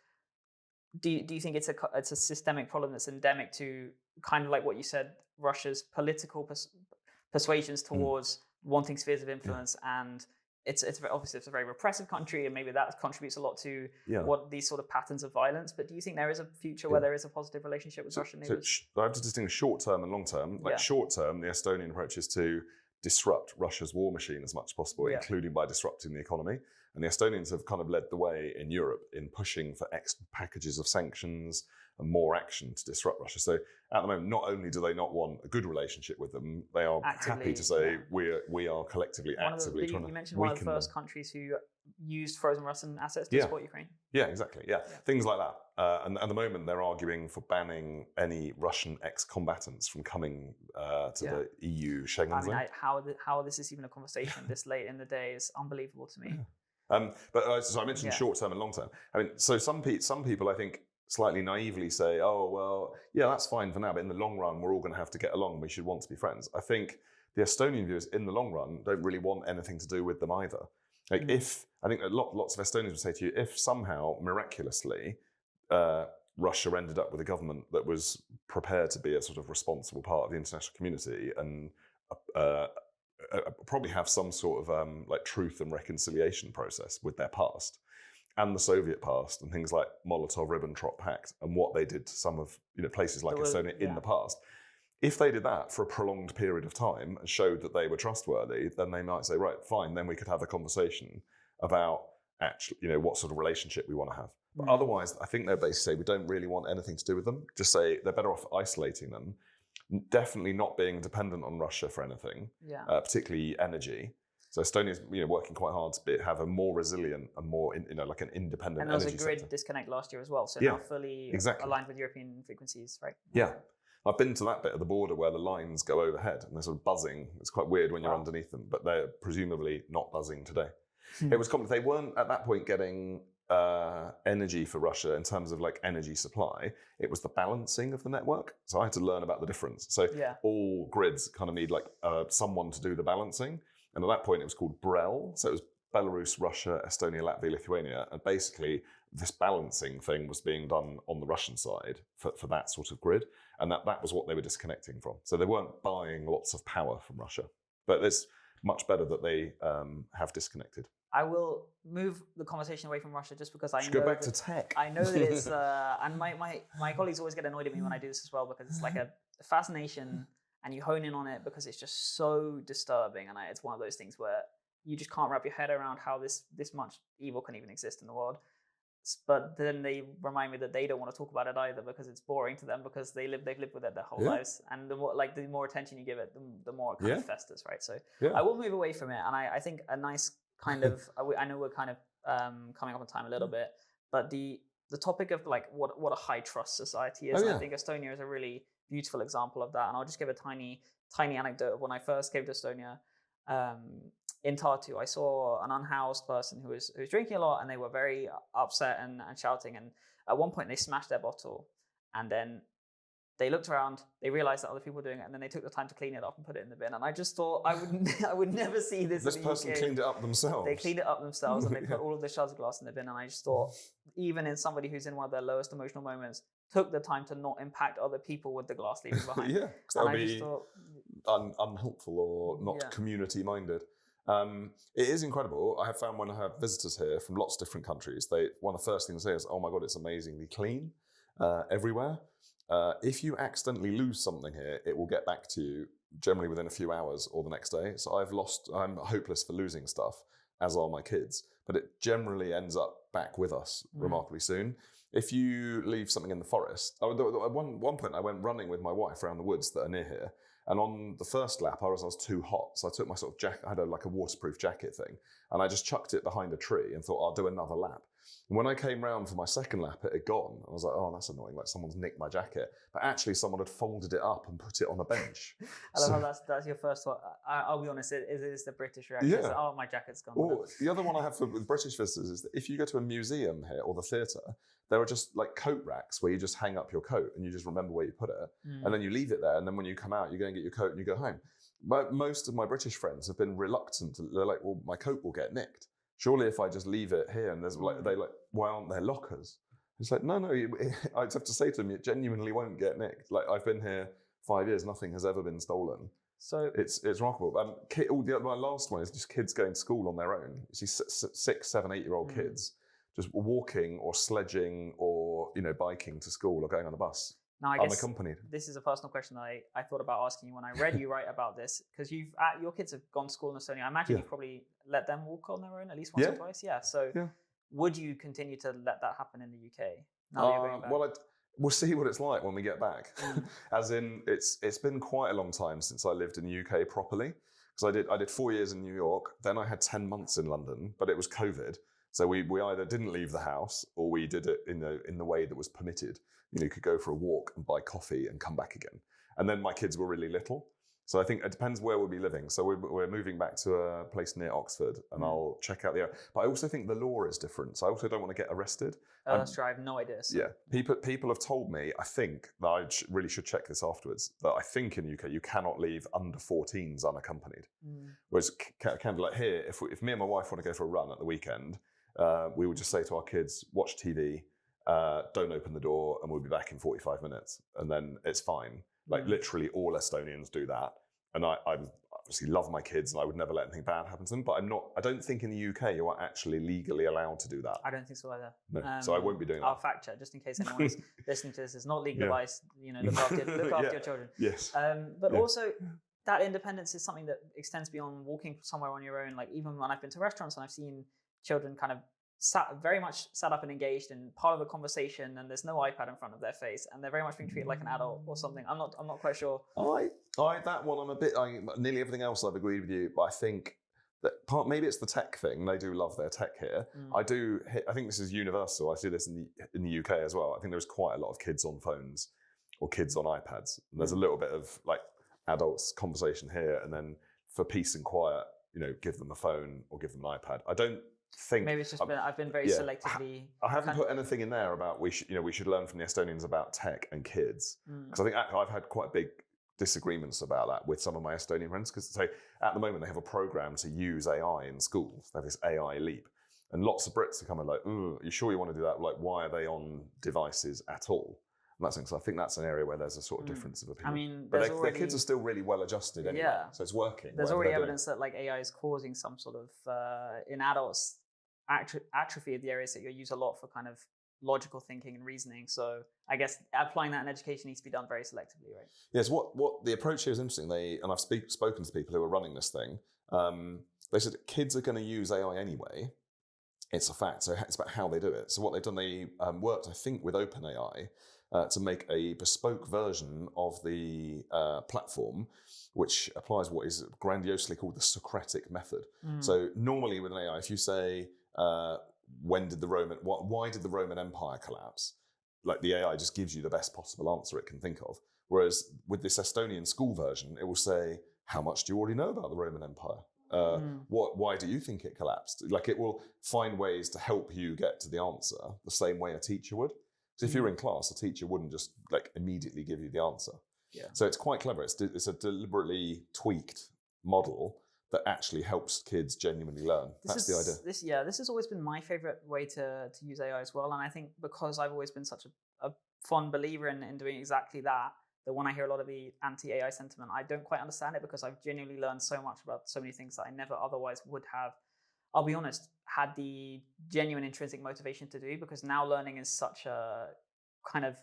do you think it's a systemic problem that's endemic to kind of like what you said, Russia's political persuasions towards wanting spheres of influence, and it's obviously it's a very repressive country, and maybe that contributes a lot to what these sort of patterns of violence. But do you think there is a future where there is a positive relationship with Russian neighbours? So I have to distinguish short term and long term. Like short term, the Estonian approach is to disrupt Russia's war machine as much as possible, including by disrupting the economy. And the Estonians have kind of led the way in Europe in pushing for extra packages of sanctions and more action to disrupt Russia. So at the moment, not only do they not want a good relationship with them, they are happy to say we are collectively actively trying to. You mentioned one of the first countries who used frozen Russian assets to support Ukraine. Yeah, exactly. Yeah, things like that. And at the moment, they're arguing for banning any Russian ex-combatants from coming to the EU Schengen zone. How this is even a conversation this late in the day is unbelievable to me. So I mentioned short term and long term. I mean, so some people I think slightly naively say, oh, well, yeah, that's fine for now, but in the long run, we're all going to have to get along and we should want to be friends. I think the Estonian viewers in the long run don't really want anything to do with them either. Like I think lots of Estonians would say to you, if somehow, miraculously, Russia ended up with a government that was prepared to be a sort of responsible part of the international community and probably have some sort of like truth and reconciliation process with their past, and the Soviet past and things like Molotov-Ribbentrop Pact and what they did to some of places like Estonia in the past. If they did that for a prolonged period of time and showed that they were trustworthy, then they might say, right, fine, then we could have a conversation about actually, what sort of relationship we want to have. But otherwise, I think they'll basically say we don't really want anything to do with them. Just say they're better off isolating them, definitely not being dependent on Russia for anything, particularly energy. So Estonia's working quite hard to have a more resilient and more like an independent energy sector. And there was a grid disconnect last year as well, so now fully aligned with European frequencies, right? Yeah. I've been to that bit of the border where the lines go overhead and they're sort of buzzing. It's quite weird when you're underneath them, but they're presumably not buzzing today. It was complicated. They weren't at that point getting energy for Russia in terms of like energy supply. It was the balancing of the network. So I had to learn about the difference. So all grids kind of need like someone to do the balancing. And at that point, it was called BREL. So it was Belarus, Russia, Estonia, Latvia, Lithuania. And basically, this balancing thing was being done on the Russian side for that sort of grid. And that was what they were disconnecting from. So they weren't buying lots of power from Russia. But it's much better that they have disconnected. I will move the conversation away from Russia just because I know go back to tech. I know that it's and my colleagues always get annoyed at me when I do this as well, because it's like a fascination and you hone in on it because it's just so disturbing, and it's one of those things where you just can't wrap your head around how this much evil can even exist in the world. But then they remind me that they don't want to talk about it either because it's boring to them, because they've lived with it their whole lives, and the more attention you give it, the more it kind of festers, right? So I will move away from it, and I think a nice kind of I know we're kind of coming up on time a little bit, but the topic of like what a high trust society is, I think Estonia is a really beautiful example of that. And I'll just give a tiny anecdote of when I first came to Estonia. In Tartu, I saw an unhoused person who was drinking a lot, and they were very upset and shouting. And at one point, they smashed their bottle, and then they looked around. They realized that other people were doing it, and then they took the time to clean it up and put it in the bin. And I just thought I would never see this. This person cleaned it up themselves. They cleaned it up themselves, and they put all of the shards of glass in the bin. And I just thought, even in somebody who's in one of their lowest emotional moments, took the time to not impact other people with the glass leaving behind. Because that would be unhelpful or not community minded. It is incredible. I have found when I have visitors here from lots of different countries, one of the first things they say is, "Oh my God, it's amazingly clean everywhere." If you accidentally lose something here, it will get back to you generally within a few hours or the next day. So I'm hopeless for losing stuff, as are my kids, but it generally ends up back with us remarkably soon. If you leave something in the forest, at one point I went running with my wife around the woods that are near here. And on the first lap, I was too hot. So I took my sort of jacket, I had a waterproof jacket thing, and I just chucked it behind a tree and thought, I'll do another lap. And when I came round for my second lap, it had gone. I was like, oh, that's annoying. Like someone's nicked my jacket. But actually someone had folded it up and put it on a bench. I love how that's your first one. I'll be honest, it is the British reaction. Yeah. Oh, my jacket's gone. Or the other one I have with British visitors is that if you go to a museum here or the theatre, there are just like coat racks where you just hang up your coat and you just remember where you put it. And then you leave it there. And then when you come out, you go and get your coat and you go home. But most of my British friends have been reluctant. They're like, well, my coat will get nicked. Surely if I just leave it here and why aren't there lockers? It's like, no, I have to say to them, it genuinely won't get nicked. Like I've been here 5 years, nothing has ever been stolen. So it's remarkable. My last one is just kids going to school on their own. You see 6, 7, 8-year-old kids just walking or sledging or biking to school or going on a bus. Now, I guess unaccompanied. this is a personal question that I thought about asking you when I read you write about this, because your kids have gone to school in Estonia. I imagine you've probably let them walk on their own at least once or twice. Yeah. So would you continue to let that happen in the UK? Now that you're going back? Well, we'll see what it's like when we get back. As in, it's been quite a long time since I lived in the UK properly. Because I did 4 years in New York, then I had 10 months in London, but it was COVID. So we either didn't leave the house or we did it in the way that was permitted. You could go for a walk and buy coffee and come back again. And then my kids were really little. So I think it depends where we'll be living. So we're moving back to a place near Oxford and I'll check out the area. But I also think the law is different. So I also don't want to get arrested. Oh, that's true. I have no idea. So. Yeah. People have told me, I think, that I really should check this afterwards, that I think in the UK you cannot leave under 14s unaccompanied. Whereas can be like here, if me and my wife want to go for a run at the weekend, we would just say to our kids, watch TV, don't open the door, and we'll be back in 45 minutes. And then it's fine. Like literally all Estonians do that. And I obviously love my kids and I would never let anything bad happen to them. But I don't think in the UK you are actually legally allowed to do that. I don't think so either. No, so I won't be doing that. I'll fact check just in case anyone is listening to this. It's not legal advice. Look after your children. Yes. But also that independence is something that extends beyond walking somewhere on your own. Like even when I've been to restaurants and I've seen children kind of very much sat up and engaged and part of the conversation, and there's no iPad in front of their face, and they're very much being treated like an adult or something. I'm not quite sure. That one I'm a bit. Nearly everything else I've agreed with you, but I think that maybe it's the tech thing. They do love their tech here. I think this is universal. I see this in the UK as well. I think there's quite a lot of kids on phones or kids on iPads. And there's a little bit of like adults conversation here, and then for peace and quiet, give them a phone or give them an iPad. I don't think maybe it's just I've been very selectively. I haven't put anything in there about we should learn from the Estonians about tech and kids, because I think I've had quite big disagreements about that with some of my Estonian friends, because at the moment they have a program to use AI in schools. They have this AI leap, and lots of Brits are kind of like, "Are you sure you want to do that? Like, why are they on devices at all?" And that's thing. So I think that's an area where there's a sort of difference of opinion. I mean, but their kids are still really well adjusted anyway, so it's working. There's already evidence that like AI is causing some sort of in adults atrophy of the areas that you use a lot for kind of logical thinking and reasoning. So I guess applying that in education needs to be done very selectively, right? Yes. What the approach here is interesting. And I've spoken to people who are running this thing. They said kids are going to use AI anyway. It's a fact. So it's about how they do it. So what they've done, they worked, I think, with OpenAI to make a bespoke version of the platform, which applies what is grandiosely called the Socratic method. So normally with an AI, if you say, why did the Roman Empire collapse? Like the AI just gives you the best possible answer it can think of. Whereas with this Estonian school version, it will say, how much do you already know about the Roman Empire? Why do you think it collapsed? Like it will find ways to help you get to the answer the same way a teacher would. So if you're in class, a teacher wouldn't just like immediately give you the answer. Yeah. So it's quite clever. It's a deliberately tweaked model that actually helps kids genuinely learn. That's the idea. This has always been my favorite way to use AI as well. And I think because I've always been such a fond believer in doing exactly that when I hear a lot of the anti-AI sentiment, I don't quite understand it, because I've genuinely learned so much about so many things that I never otherwise would have, I'll be honest, had the genuine intrinsic motivation to do, because now learning is such a kind of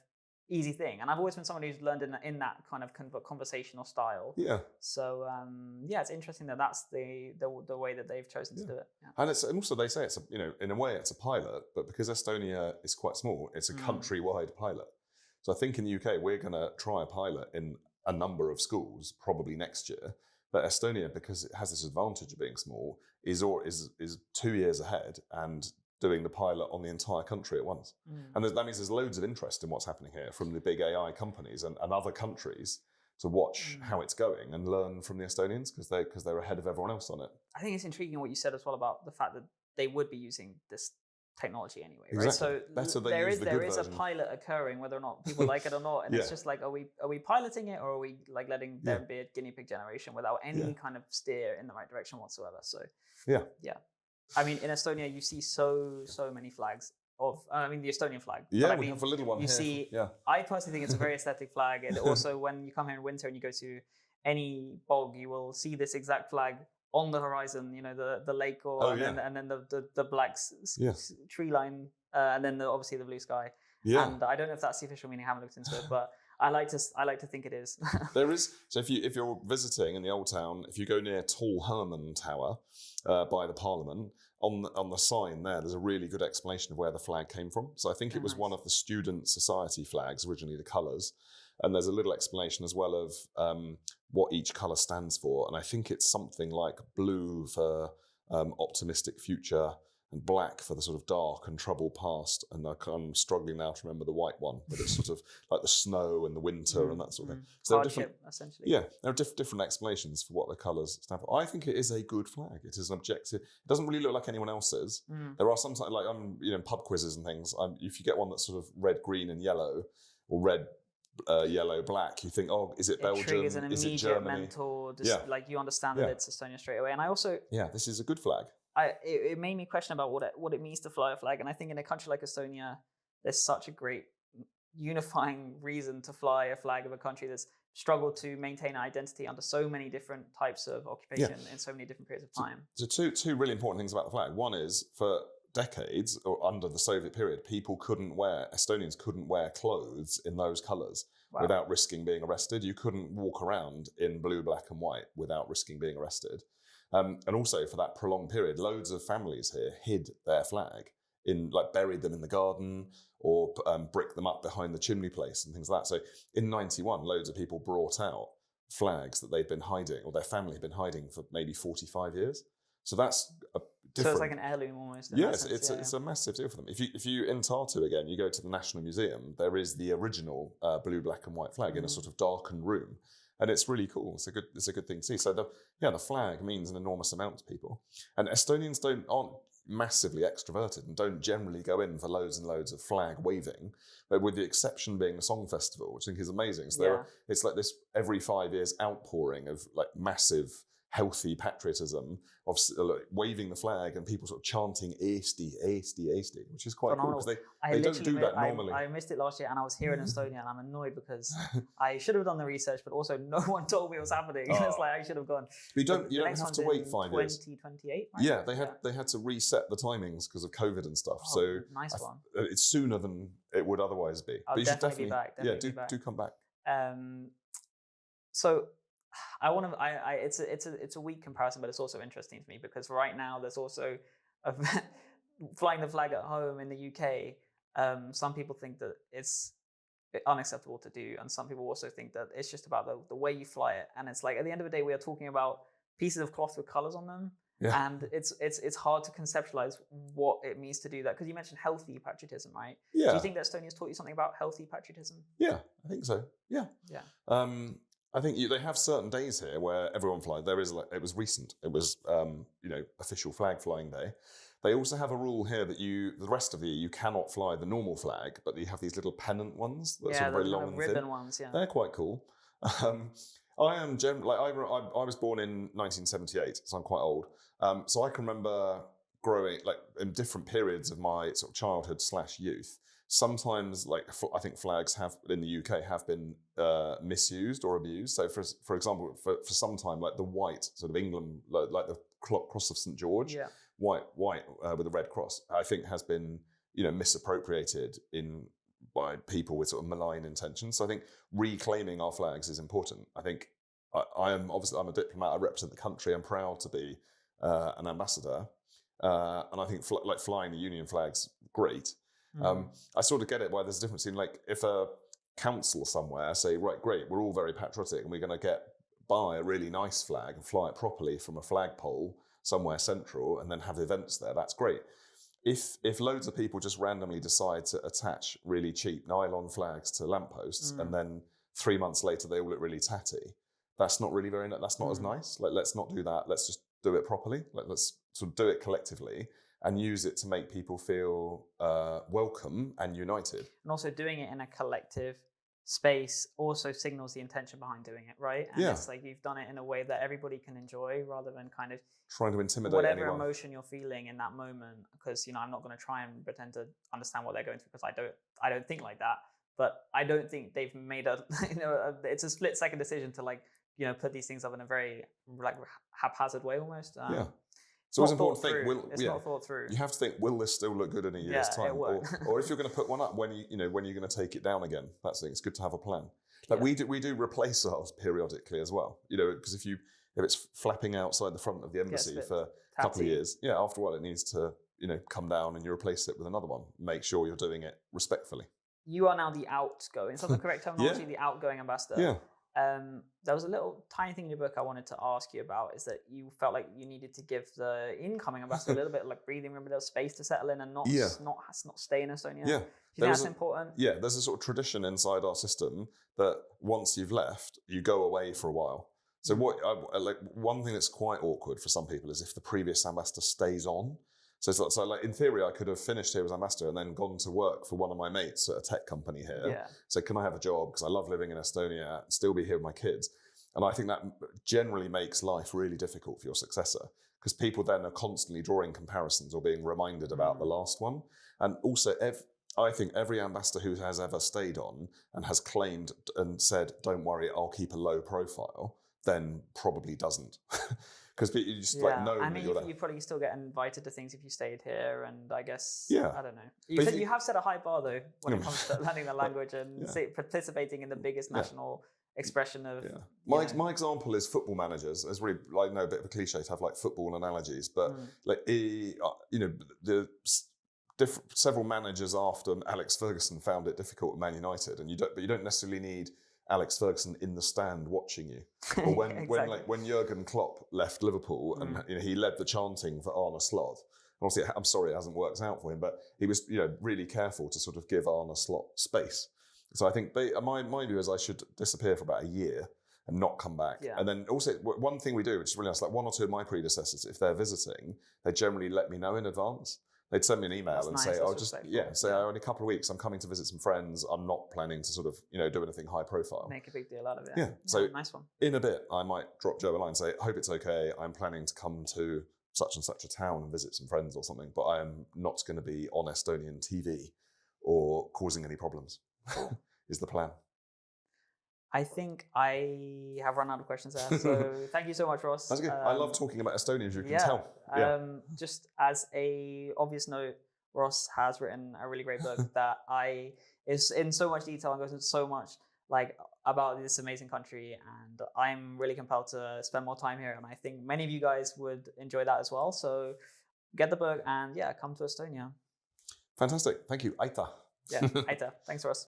easy thing. And I've always been someone who's learned in that kind of conversational style. Yeah. So it's interesting that that's the way that they've chosen to do it. Yeah. And also they say it's in a way it's a pilot, but because Estonia is quite small, it's a countrywide pilot. So I think in the UK we're going to try a pilot in a number of schools probably next year. But Estonia, because it has this advantage of being small, is 2 years ahead and doing the pilot on the entire country at once. And that means there's loads of interest in what's happening here from the big AI companies and other countries to watch how it's going and learn from the Estonians, because they're ahead of everyone else on it. I think it's intriguing what you said as well about the fact that they would be using this technology anyway, right? Exactly. So there is a pilot occurring, whether or not people like it or not, and it's just like, are we piloting it, or are we like letting there be a guinea pig generation without any kind of steer in the right direction whatsoever? So I mean, in Estonia you see so many flags of the Estonian flag. Yeah, we have a little one you here. See, I personally think it's a very aesthetic flag, and also when you come here in winter and you go to any bog, you will see this exact flag on the horizon, the lake, and then the black tree line, and then obviously the blue sky. Yeah. And I don't know if that's the official meaning. I haven't looked into it, but I like to think it is. There is. So if you're visiting in the Old Town, if you go near Tall Herman Tower by the Parliament, on the sign there's a really good explanation of where the flag came from. So I think it was nice. one of the student society flags, originally the colours. And there's a little explanation as well of what each colour stands for. And I think it's something like blue for optimistic future, and black for the sort of dark and troubled past. And I'm struggling now to remember the white one, but it's sort of like the snow and the winter and that sort of thing. So hardship, essentially. Yeah, there are different explanations for what the colours stand for. I think it is a good flag. It is an objective. It doesn't really look like anyone else's. There are sometimes, like in pub quizzes and things, if you get one that's sort of red, green and yellow, or red, yellow, black, you think, oh, is it Belgium? Triggers an is it immediate Germany? mental, like you understand that it's Estonia straight away. And I also... Yeah, this is a good flag. It made me question about what it means to fly a flag. And I think in a country like Estonia, there's such a great unifying reason to fly a flag of a country that's struggled to maintain identity under so many different types of occupation in so many different periods of time. So two really important things about the flag. One is, for decades, or under the Soviet period, Estonians couldn't wear clothes in those colours without risking being arrested. You couldn't walk around in blue, black and white without risking being arrested. And also, for that prolonged period, loads of families here hid their flag, buried them in the garden, or bricked them up behind the chimney place and things like that. So in 91, loads of people brought out flags that they'd been hiding, or their family had been hiding for maybe 45 years. So that's a different... So it's like an heirloom almost. Yes, it's a massive deal for them. If you in Tartu again, you go to the National Museum, there is the original blue, black and white flag in a sort of darkened room. And it's really cool. It's a good thing to see. So the flag means an enormous amount to people. And Estonians aren't massively extroverted and don't generally go in for loads and loads of flag waving, but with the exception being the song festival, which I think is amazing. So it's like this every 5 years outpouring of like massive, healthy patriotism of waving the flag and people sort of chanting Eesti, Eesti, Eesti, which is quite cool because they don't do that normally. I missed it last year and I was here in Estonia and I'm annoyed because I should have done the research, but also no one told me what was happening. It's like I should have gone. But you don't have to wait 5 years. 2028, right? Yeah, they had to reset the timings because of COVID and stuff. So nice one. It's sooner than it would otherwise be. I'll but you definitely be back. Do come back. So I want to. It's a weak comparison, but it's also interesting to me because right now there's also flying the flag at home in the UK. Some people think that it's unacceptable to do, and some people also think that it's just about the way you fly it. And it's like at the end of the day, we are talking about pieces of cloth with colors on them, and it's hard to conceptualize what it means to do that because you mentioned healthy patriotism, right? Yeah. Do you think that Estonia's taught you something about healthy patriotism? Yeah, I think so. Yeah. Yeah. I think they have certain days here where everyone flies. It was recent. It was official flag flying day. They also have a rule here that the rest of the year you cannot fly the normal flag, but you have these little pennant ones that are sort of very long and ribbon thin. Ones. Yeah, they're quite cool. I am I was born in 1978, so I'm quite old. So I can remember growing in different periods of my sort of childhood / youth. Sometimes, I think flags in the UK have been misused or abused. So, for example, for some time, like the white sort of England, like the cross of St George, white with a red cross, I think has been misappropriated by people with sort of malign intentions. So I think reclaiming our flags is important. I think I'm a diplomat. I represent the country. I'm proud to be an ambassador, and I think flying the Union flag's great. I sort of get it why there's a difference in if a council somewhere say, right, great, we're all very patriotic and we're going to buy a really nice flag and fly it properly from a flagpole somewhere central and then have events there, that's great. If loads of people just randomly decide to attach really cheap nylon flags to lampposts and then 3 months later they all look really tatty, that's not really that's not as nice. Let's not do that. Let's just do it properly. Let's sort of do it collectively and use it to make people feel welcome and united. And also doing it in a collective space also signals the intention behind doing it, right? And it's like you've done it in a way that everybody can enjoy rather than kind of trying to intimidate whatever anyone. Emotion you're feeling in that moment. Because I'm not going to try and pretend to understand what they're going through because I don't think like that. But I don't think they've made it's a split second decision to put these things up in a very haphazard way almost. It's always important to think. It's not thought through. You have to think, will this still look good in a year's time? It won't. Or if you're going to put one up, when when you're going to take it down again? That's the thing. It's good to have a plan. Like we do replace ours periodically as well. Because if it's flapping outside the front of the embassy for a couple of years, after a while it needs to come down, and you replace it with another one. Make sure you're doing it respectfully. You are now the outgoing. Is that the correct terminology? The outgoing ambassador. Yeah. There was a little tiny thing in your book I wanted to ask you about, is that you felt like you needed to give the incoming ambassador a little bit like breathing room, a little space to settle in and not stay in Estonia. Yeah. Do you think that's important? Yeah, there's a sort of tradition inside our system that once you've left, you go away for a while. So one thing that's quite awkward for some people is if the previous ambassador stays on. So like in theory, I could have finished here as ambassador and then gone to work for one of my mates at a tech company here. Yeah. So can I have a job? Because I love living in Estonia and still be here with my kids. And I think that generally makes life really difficult for your successor, because people then are constantly drawing comparisons or being reminded about the last one. And also, I think every ambassador who has ever stayed on and has claimed and said, don't worry, I'll keep a low profile, then probably doesn't. Because you just know. I mean, you probably still get invited to things if you stayed here, and I guess I don't know. You have set a high bar though when it comes to learning the language and participating in the biggest national expression of. Yeah. My example is football managers. It's really a bit of a cliche to have like football analogies, but several managers after Alex Ferguson found it difficult at Man United, and you don't necessarily need Alex Ferguson in the stand watching you. Or when Jurgen Klopp left Liverpool and he led the chanting for Arne Slot. Obviously, I'm sorry it hasn't worked out for him, but he was really careful to sort of give Arne Slot space. So I think my view is I should disappear for about a year and not come back. Yeah. And then also one thing we do, which is really nice, like one or two of my predecessors, if they're visiting, they generally let me know in advance. They'd send me an email say, in a couple of weeks, I'm coming to visit some friends. I'm not planning to sort of, do anything high profile. Make a big deal out of it. Yeah. So nice one. In a bit, I might drop Joe a line and say, hope it's okay. I'm planning to come to such and such a town and visit some friends or something, but I am not going to be on Estonian TV or causing any problems, is the plan. I think I have run out of questions there. So thank you so much, Ross. That's good. I love talking about Estonia, as you can tell. Just as a obvious note, Ross has written a really great book that is in so much detail and goes into so much about this amazing country. And I'm really compelled to spend more time here. And I think many of you guys would enjoy that as well. So get the book and come to Estonia. Fantastic. Thank you. Aita. Aita. Thanks, Ross.